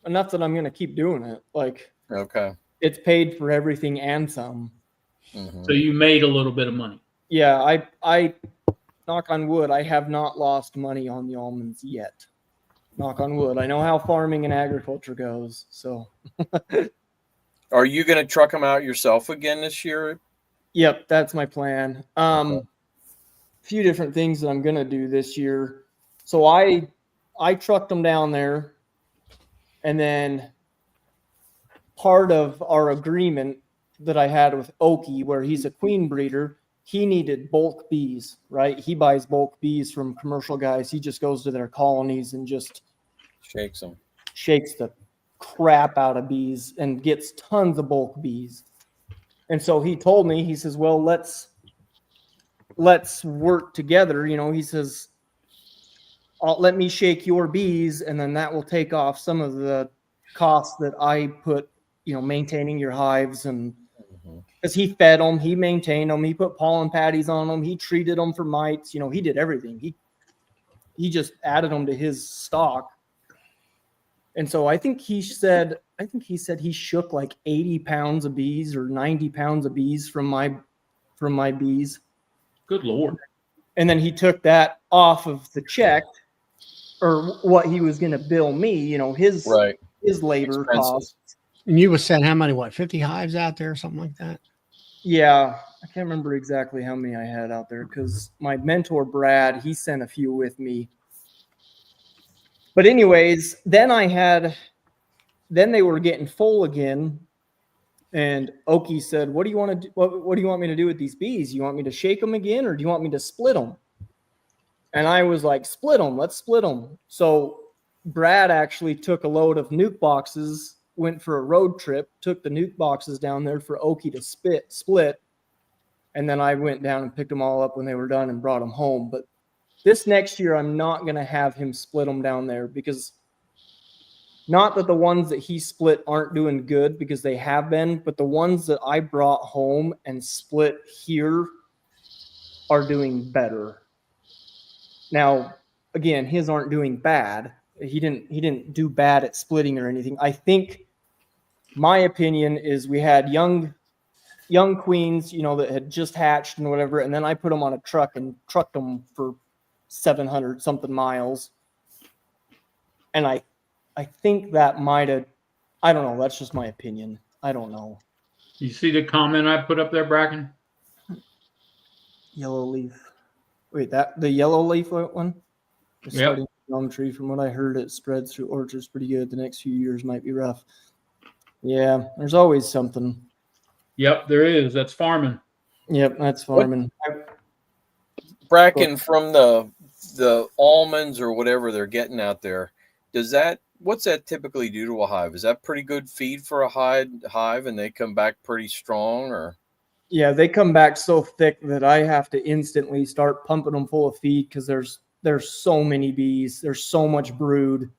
going to keep doing it. Like, Okay. it's paid for everything and some. Mm-hmm. So you made a little bit of money. Yeah, I knock on wood, I have not lost money on the almonds yet. Knock on wood. I know how farming and agriculture goes. So, Are you going to truck them out yourself again this year? yep, that's my plan. Few different things that I'm going to do this year. So I trucked them down there, and then part of our agreement that I had with Oki, where he's a queen breeder, he needed bulk bees, right? He buys bulk bees from commercial guys. He just goes to their colonies and just Shakes them. shakes the crap out of bees and gets tons of bulk bees. And so he told me, he says, well, let's work together. He says, let me shake your bees, and then that will take off some of the costs that I put, maintaining your hives and because he fed them, he maintained them, he put pollen patties on them, he treated them for mites. You know, he did everything. He just added them to his stock. And so I think he said he shook like 80 pounds of bees or 90 pounds of bees from my bees. Good Lord. And then he took that off of the check or what he was going to bill me, you know, his labor costs. And you was saying how many, 50 hives out there or something like that? Yeah. I can't remember exactly how many I had out there because my mentor, Brad, he sent a few with me. But anyways, then they were getting full again. And Oki said, what do you want to do? What do you want me to do with these bees? You want me to shake them again, or do you want me to split them? And I was like, split them. Let's split them. So Brad actually took a load of nuke boxes, went for a road trip, took the nuke boxes down there for Oki to split. And then I went down and picked them all up when they were done and brought them home. But this next year, I'm not going to have him split them down there because not that the ones that he split aren't doing good, because they have been, but the ones that I brought home and split here are doing better. Now, again, his aren't doing bad. He didn't do bad at splitting or anything. I think my opinion is we had young queens, you know, that had just hatched and whatever, and then I put them on a truck and trucked them for 700 something miles. And I think that might have, I don't know. That's just my opinion. I don't know. You see the comment I put up there, Bracken? Yellow leaf. Wait, the yellow leaf one? Yep. Gum tree. From what I heard, it spreads through orchards pretty good. The next few years might be rough. Yeah, there's always something. Yep, there is. That's farming. Yep, that's farming. Bracken, from the almonds or whatever they're getting out there, what's that typically do to a hive? Is that pretty good feed for a hive and they come back pretty strong? Or yeah, they come back so thick that I have to instantly start pumping them full of feed because there's so many bees, there's so much brood,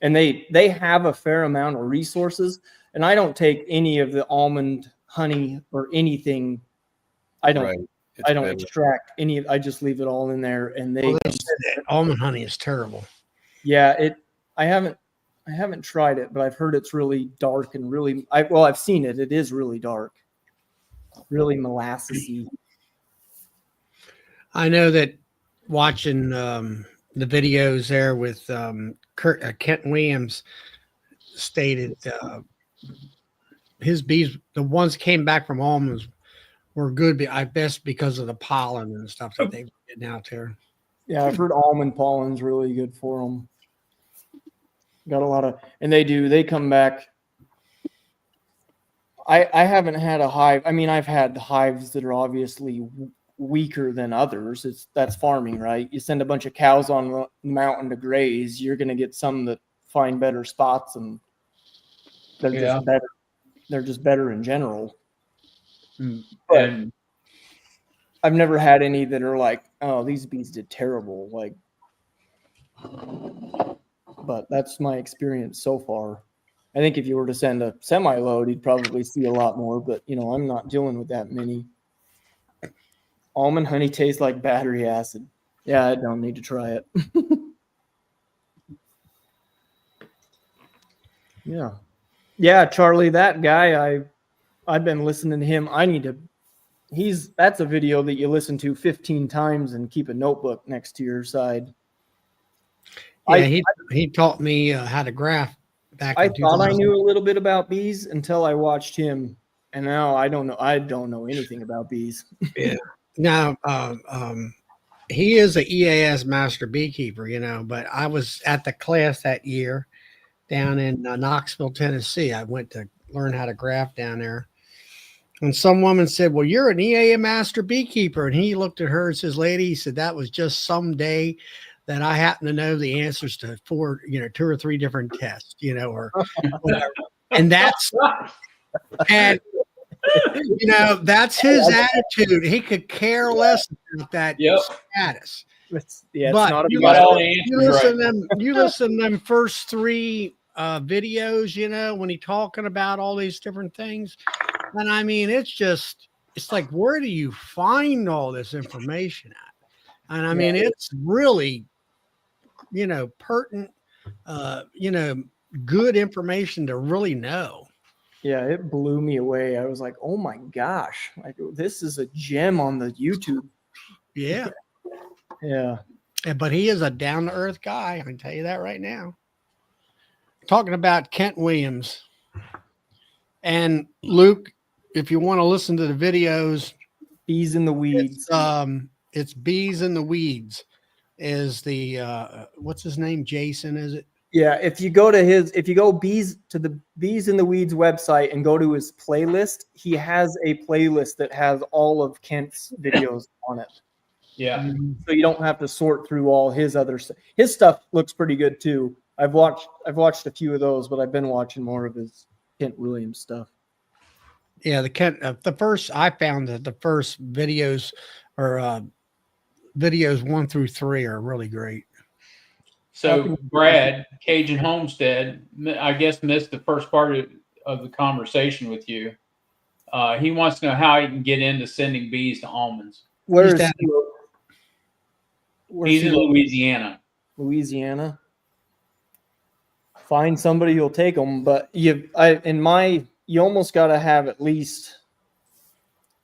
and they have a fair amount of resources. And I don't take any of the almond honey or anything. I don't extract any. I just leave it all in there, and almond honey is terrible. Yeah, I haven't tried it, but I've heard it's really dark and really. I've seen it. It is really dark, really molassesy. I know that watching the videos there with Kent Williams stated his bees, the ones came back from almonds, were good, I guess, because of the pollen and stuff that they were getting out there. Yeah, I've heard almond pollen's really good for them. Got a lot of, and they come back. I haven't had a hive. I mean, I've had hives that are obviously weaker than others. That's farming, right? You send a bunch of cows on the mountain to graze, you're going to get some that find better spots, and they're just better. They're just better in general. But I've never had any that are like, oh, these bees did terrible. Like, but that's my experience so far. I think if you were to send a semi-load, you'd probably see a lot more, but I'm not dealing with that many. Almond honey tastes like battery acid. Yeah, I don't need to try it. Yeah, Charlie, that guy, I've been listening to him. That's a video that you listen to 15 times and keep a notebook next to your side. Yeah, he taught me how to graph back. I thought I knew a little bit about bees until I watched him, and now I don't know. I don't know anything about bees. Yeah. Now, he is a EAS master beekeeper, but I was at the class that year down in Knoxville, Tennessee. I went to learn how to graph down there. And some woman said, well, you're an EAS master beekeeper. And he looked at her and says, lady, he said, that was just some day that I happen to know the answers to 2 or 3 different tests, or whatever. And that's that's his attitude. He could care less about that status. It's but not you listen to them first 3 videos, when he talking about all these different things, And I mean, it's like, where do you find all this information at? And I mean, it's really, pertinent, good information to really know. Yeah, it blew me away. I was like, oh my gosh, like this is a gem on the YouTube. Yeah. Yeah. But he is a down to earth guy. I can tell you that right now. Talking about Kent Williams. And Luke, if you want to listen to the videos, Bees in the Weeds. It's Bees in the Weeds is the what's his name? Jason, is it? Yeah, if you go to the Bees in the Weeds website and go to his playlist, he has a playlist that has all of Kent's videos on it. Yeah. So you don't have to sort through all his other stuff. His stuff looks pretty good too. I've watched a few of those, but I've been watching more of his Kent Williams stuff. Yeah, I found that the first videos or videos 1 through 3 are really great. So Brad, Cajun Homestead, I guess missed the first part of the conversation with you. He wants to know how he can get into sending bees to almonds. Where's He's in Louisiana. Louisiana. Find somebody who'll take them, but you almost got to have at least.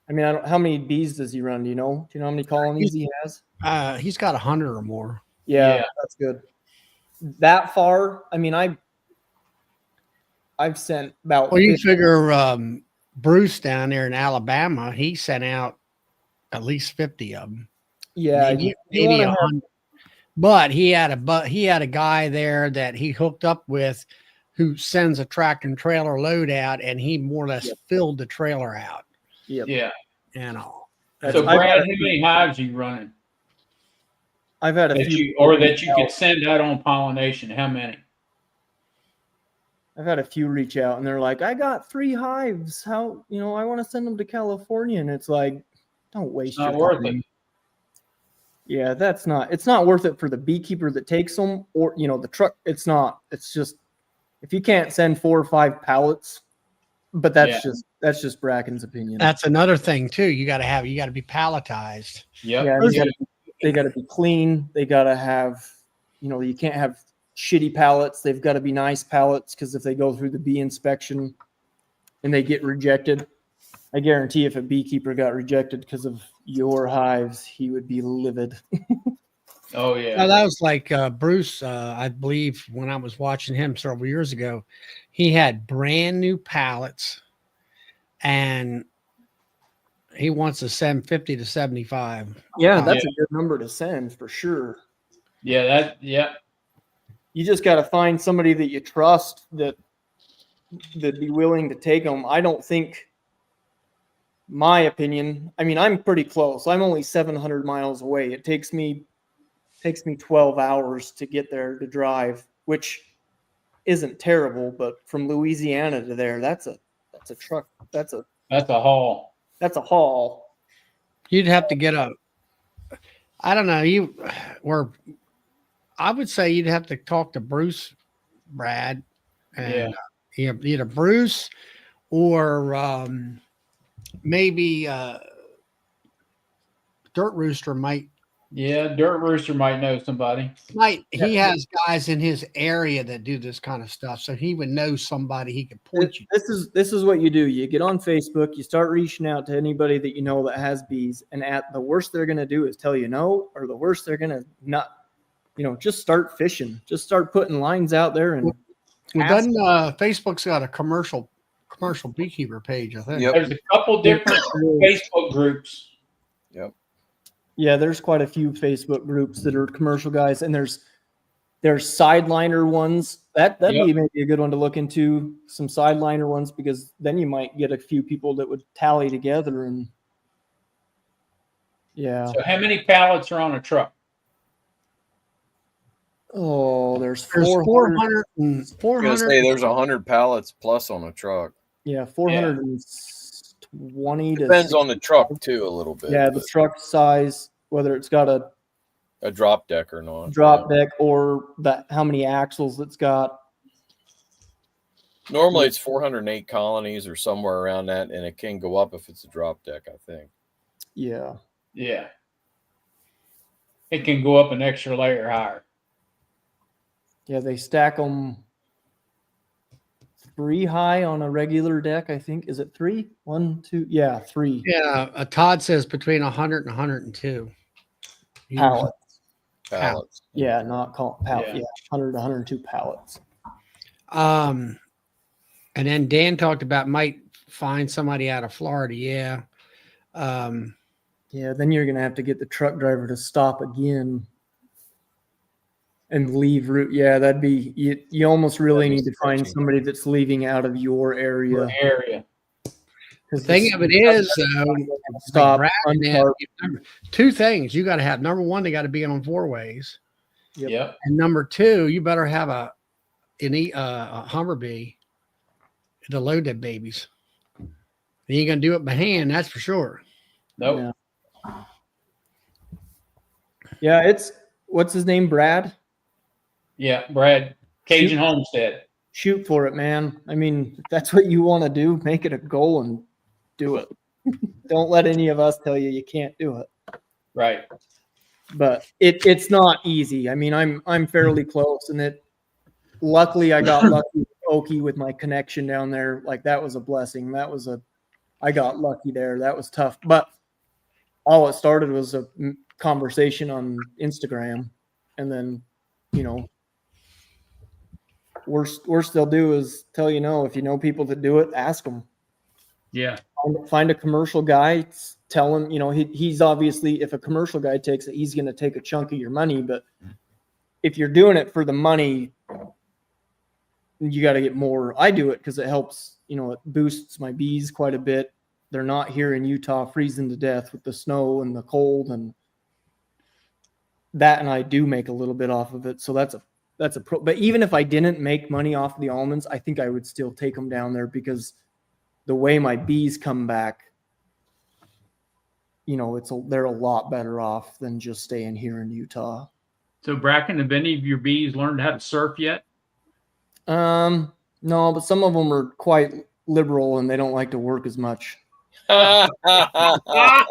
I mean, how many bees does he run? Do you know? Do you know how many colonies he has? He's got 100 or more. Yeah, that's good. That far, I mean, I've sent about. Well, you figure Bruce down there in Alabama, he sent out at least 50 of them. Yeah, maybe 100. But he had a guy there that he hooked up with, who sends a tractor and trailer load out, and he more or less filled the trailer out. Yep. Yeah. So Brad, how many hives are you running? I've had a few that you could send out on pollination. How many? I've had a few reach out and they're like, I got 3 hives. How, I want to send them to California. And it's like, don't waste your time. Not worth it. Yeah, it's not worth it for the beekeeper that takes them or, the truck. It's just, if you can't send 4 or 5 pallets, but that's just Bracken's opinion. That's another thing too. You got to be palletized. Yep. Yeah. They got to be clean. They got to have, you can't have shitty pallets. They've got to be nice pallets, because if they go through the bee inspection and they get rejected, I guarantee if a beekeeper got rejected because of your hives, he would be livid. Oh, yeah. Now, that was like Bruce, I believe, when I was watching him several years ago, he had brand new pallets, and he wants to send 50 to 75. Yeah, that's a good number to send for sure. Yeah, You just got to find somebody that you trust that'd be willing to take them. I don't think, my opinion, I mean, I'm pretty close. I'm only 700 miles away. It takes me 12 hours to get there to drive, which isn't terrible, but from Louisiana to there, that's a truck. That's a haul. That's a haul. You'd have to get I don't know, I would say you'd have to talk to Bruce, Brad, and either Bruce or maybe Dirt Rooster might. Yeah, Dirt Rooster might know somebody. He has guys in his area that do this kind of stuff, so he would know somebody he could point you. This is what you do. You get on Facebook, you start reaching out to anybody that you know that has bees, and at the worst they're going to do is tell you no, or the worst they're going to not. Just start fishing. Just start putting lines out there and. Facebook's got a commercial beekeeper page, I think. Yep. There's a couple different Facebook groups. Yep. Yeah, there's quite a few Facebook groups that are commercial guys, and there's sideliner ones. That'd be maybe a good one to look into, some sideliner ones, because then you might get a few people that would tally together and yeah. So how many pallets are on a truck? Oh, there's 400. I was gonna say there's 100 pallets plus on a truck. Yeah, 420 Depends on the truck too a little bit. Yeah, the truck size, whether it's got a drop deck or not. Drop deck, or how many axles it's got. Normally it's 408 colonies or somewhere around that, and it can go up if it's a drop deck, I think. Yeah. Yeah. It can go up an extra layer higher. Yeah, they stack them 3 high on a regular deck, I think. Is it 3? 1, 2? Yeah, 3 Yeah, Todd says between 100 and 102. pallets. Pallets. Yeah, not pallets. Yeah. Yeah, 100 to 102 pallets. And then Dan talked about might find somebody out of Florida. Yeah. Yeah, then you're gonna have to get the truck driver to stop again and leave route. Yeah, that'd be you almost really That'd be need to find sketchy. somebody that's leaving out of your area. Area. The thing of it is, though, stop. like Brad, untarp. two things you got to have. Number one, they got to be on 4 ways. Yep. And number 2, you better have a Hummer bee to load them babies. You ain't gonna do it by hand, that's for sure. Nope. Yeah, it's what's his name, Brad? Yeah, Brad. Cajun Homestead. Shoot for it, man. I mean, if that's what you want to do, make it a goal and do it. Don't let any of us tell you you can't do it. Right. But it's not easy. I mean, I'm fairly close, and luckily I got lucky with Okie with my connection down there. Like that was a blessing. I got lucky there. That was tough, but all it started was a conversation on Instagram, and then worst they'll do is tell you no. If you know people that do it, ask them. Yeah. Find a commercial guy. Tell him, he's obviously, if a commercial guy takes it, he's going to take a chunk of your money. But if you're doing it for the money, you got to get more. I do it because it helps, it boosts my bees quite a bit. They're not here in Utah freezing to death with the snow and the cold, and that, and I do make a little bit off of it. So that's a pro. But even if I didn't make money off of the almonds, I think I would still take them down there because the way my bees come back, they're a lot better off than just staying here in Utah. So, Bracken, have any of your bees learned how to surf yet? No, but some of them are quite liberal and they don't like to work as much. Hey, I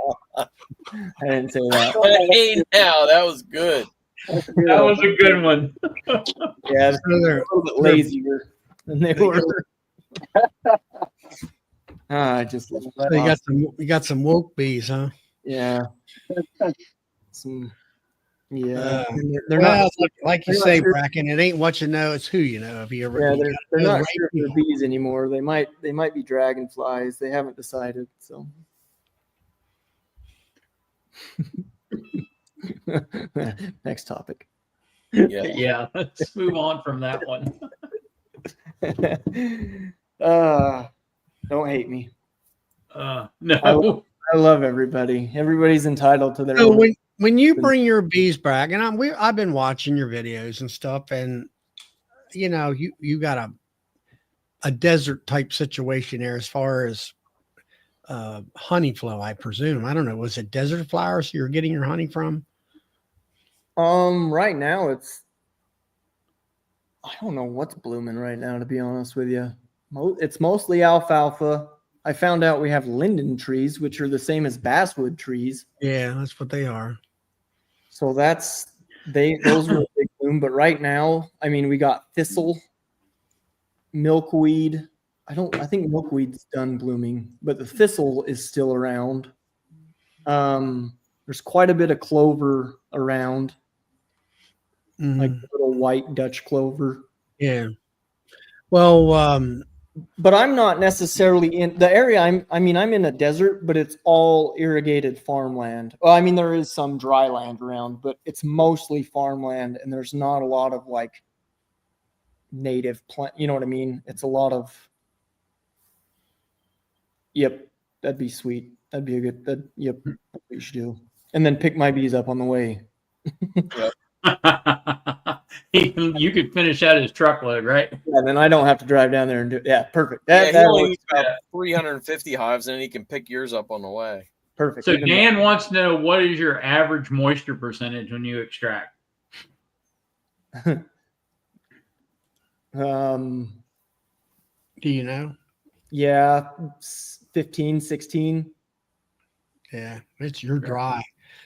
didn't say that. now that was good. That was a good one. Yeah, So they're a little bit lazier than they were. I just So you got some woke bees, huh? yeah. Yeah, they're well, not like you they're say, not sure. Bracken. It ain't what you know; it's who you know. If you ever, Yeah, you they're got not right sure if they're people. bees anymore. They might be dragonflies. They haven't decided. So next topic. Yeah. Yeah, let's move on from that one. Don't hate me. No. I love everybody. Everybody's entitled to their So own. when you bring your bees back, and I've been watching your videos and stuff, and you got a desert type situation there as far as honey flow, I presume. I don't know. Was it desert flowers you're getting your honey from? Right now I don't know what's blooming right now, to be honest with you. It's mostly alfalfa. I found out we have linden trees, which are the same as basswood trees. Yeah, that's what they are. So those were a big bloom. But right now, I mean, we got thistle, milkweed. I think milkweed's done blooming, but the thistle is still around. There's quite a bit of clover around, like little white Dutch clover. Yeah. Well, but I'm not necessarily in the area. I'm in a desert, but it's all irrigated farmland. Well, I mean, there is some dry land around, but it's mostly farmland, and there's not a lot of like native plant. You know what I mean? It's a lot of. Yep, that'd be sweet. That'd be a good. Yep, that's what you should do. And then pick my bees up on the way. Yep. You could finish out his truckload, right? Yeah, then I don't have to drive down there and do it. Yeah, perfect. He That only works needs about out 350 hives, and he can pick yours up on the way. perfect. So Even Dan wants to know, what is your average moisture percentage when you extract? Do you know? Yeah, 15, 16. Yeah, you're dry.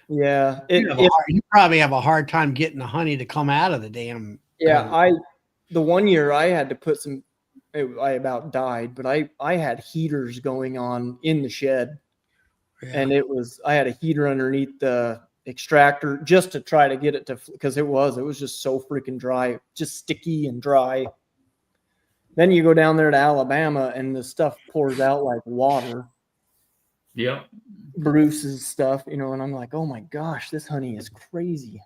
Yeah. You probably have a hard time getting the honey to come out of the damn. Yeah, the one year I had to put I about died, but I had heaters going on in the shed, and I had a heater underneath the extractor just to try to get it to, because it was just so freaking dry, just sticky and dry. Then you go down there to Alabama and the stuff pours out like water. Yep. Bruce's stuff, and I'm like, oh my gosh, this honey is crazy.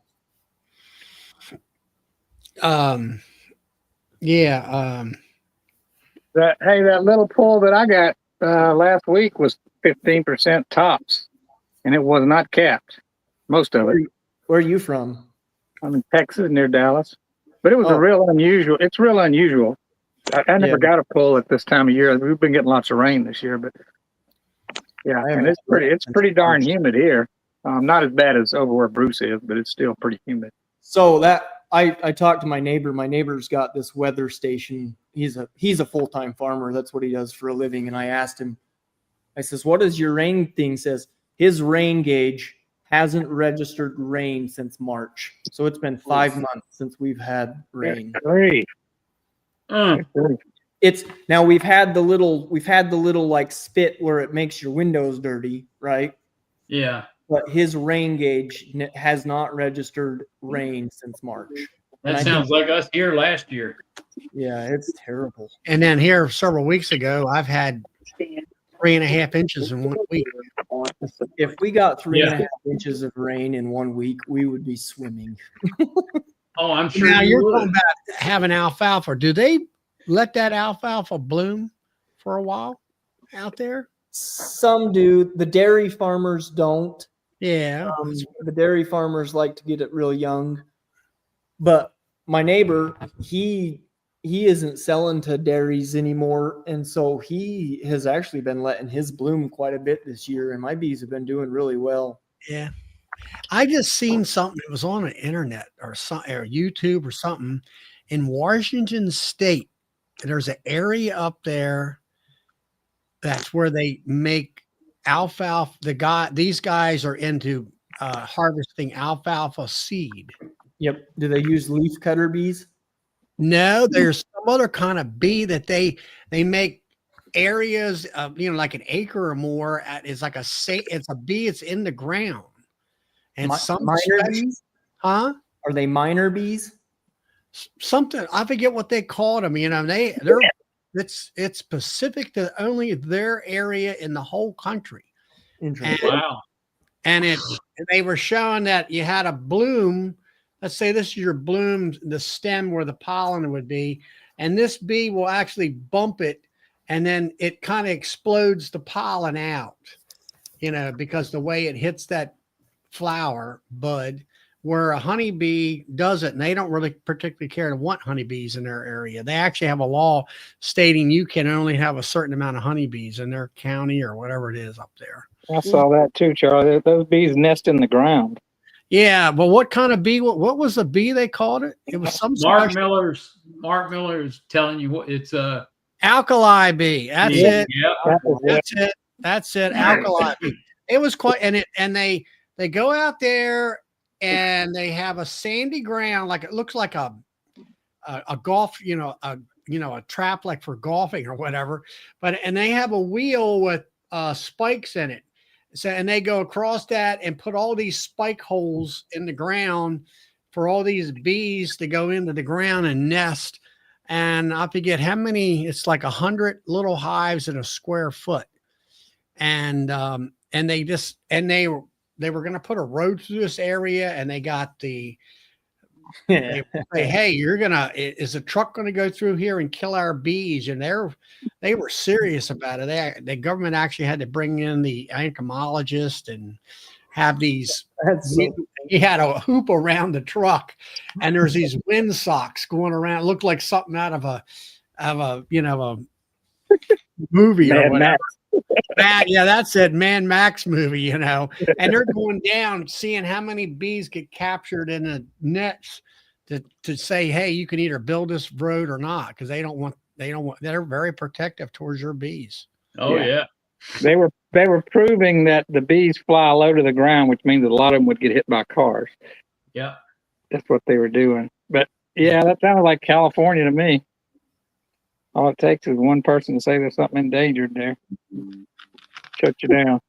That little pull that I got last week was 15% tops, and it was not capped. Most of it. Where are you from? I'm in Texas, near Dallas, but it was real unusual. It's real unusual. I never got a pull at this time of year. We've been getting lots of rain this year, but yeah, and it's pretty darn humid here. Not as bad as over where Bruce is, but it's still pretty humid. So that I talked to my neighbor. My neighbor's got this weather station. He's a full-time farmer. That's what he does for a living. And I asked him, I says, what does your rain thing says? His rain gauge hasn't registered rain since March. So it's been 5 months since we've had rain. It's now we've had the little like spit where it makes your windows dirty, right? Yeah. But his rain gauge has not registered rain since March. That sounds like us here last year. Yeah, it's terrible. And then here several weeks ago, I've had 3.5 inches in 1 week. If we got 3.5 inches of rain in 1 week, we would be swimming. Oh, I'm sure. Now you're talking about having alfalfa. Do they let that alfalfa bloom for a while out there? Some do. The dairy farmers don't. Yeah. The dairy farmers like to get it real young. But my neighbor, he isn't selling to dairies anymore. And so he has actually been letting his bloom quite a bit this year. And my bees have been doing really well. Yeah. I just seen something. It was on the internet or YouTube or something in Washington State. There's an area up there that's where they make alfalfa. These guys are into harvesting alfalfa seed. Yep. Do they use leaf cutter bees? No, there's some other kind of bee that they make areas of, like an acre or more. It's a bee. It's in the ground. And some minor bees? Huh? Are they minor bees? Something, I forget what they called them. It's specific to only their area in the whole country. Interesting. Wow. And they were showing that you had a bloom. Let's say this is your bloom, the stem where the pollen would be, and this bee will actually bump it, and then it kind of explodes the pollen out, because the way it hits that flower bud, where a honeybee does it, and they don't really particularly care to want honeybees in their area. They actually have a law stating you can only have a certain amount of honeybees in their county or whatever it is up there. I saw that too, Charlie. Those bees nest in the ground. Yeah, but what kind of bee? What was the bee they called it? It was some Mark Miller's telling you what it's a alkali bee. That's it. Yep. That's it. Alkali bee. It was quite, and they go out there and they have a sandy ground, like it looks like a golf, a trap like for golfing or whatever. And they have a wheel with spikes in it. So, and they go across that and put all these spike holes in the ground for all these bees to go into the ground and nest. And I forget how many, it's like 100 little hives in a square foot. And they were going to put a road through this area, and they got they say, hey, is a truck going to go through here and kill our bees? And they were serious about it. The government actually had to bring in the entomologist and have these. He had a hoop around the truck, and there's these wind socks going around. It looked like something out of a movie or whatever. Yeah, that's it. Man Max movie, and they're going down, seeing how many bees get captured in the nets to say, hey, you can either build this road or not, because they don't want they're very protective towards your bees. Oh Yeah. yeah. They were proving that the bees fly low to the ground, which means that a lot of them would get hit by cars. Yeah. That's what they were doing. But yeah, that sounded like California to me. All it takes is one person to say there's something endangered there. Shut you down.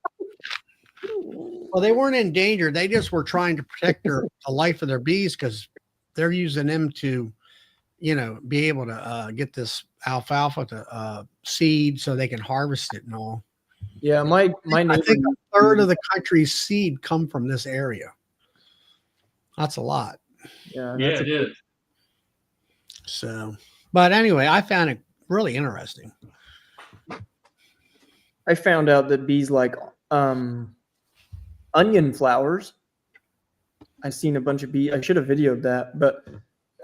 Well, they weren't endangered. They just were trying to protect the life of their bees because they're using them to, be able to get this alfalfa to seed so they can harvest it and all. Yeah, my I neighbor. think a third of the country's seed come from this area. That's a lot. Yeah, Yeah, that's it is. So, but anyway, I found it really interesting. I found out that bees like onion flowers. I've seen a bunch of bees. I should have videoed that, but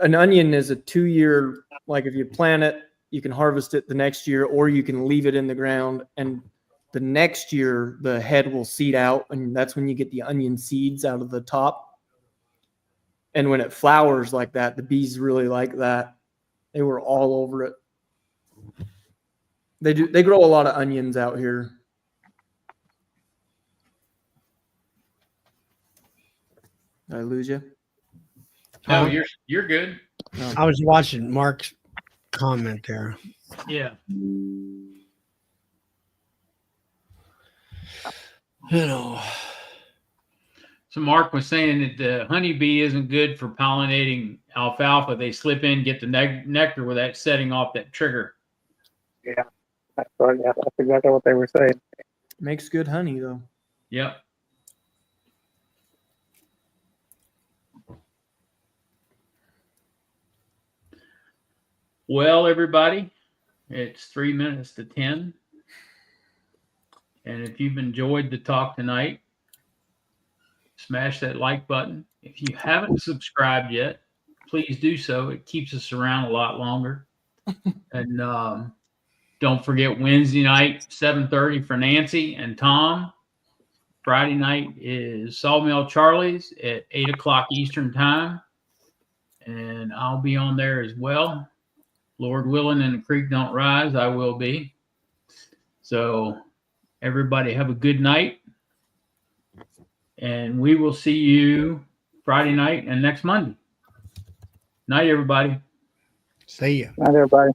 an onion is a 2-year, like if you plant it, you can harvest it the next year, or you can leave it in the ground, and the next year the head will seed out, and that's when you get the onion seeds out of the top. And when it flowers like that, the bees really like that. They were all over it. They grow a lot of onions out here. Did I lose you? No, you're good. I was watching Mark's comment there. Yeah. So Mark was saying that the honeybee isn't good for pollinating alfalfa. They slip in, get the nectar without setting off that trigger. Yeah, that's exactly what they were saying. Makes good honey though. Yep. Well, everybody, it's 3 minutes to 10. And if you've enjoyed the talk tonight, smash that like button. If you haven't subscribed yet, please do so. It keeps us around a lot longer. And don't forget Wednesday night, 7:30 for Nancy and Tom. Friday night is Sawmill Charlie's at 8 o'clock Eastern time. And I'll be on there as well. Lord willing and the creek don't rise, I will be. So everybody have a good night. And we will see you Friday night and next Monday. Night, everybody. See ya. Not everybody.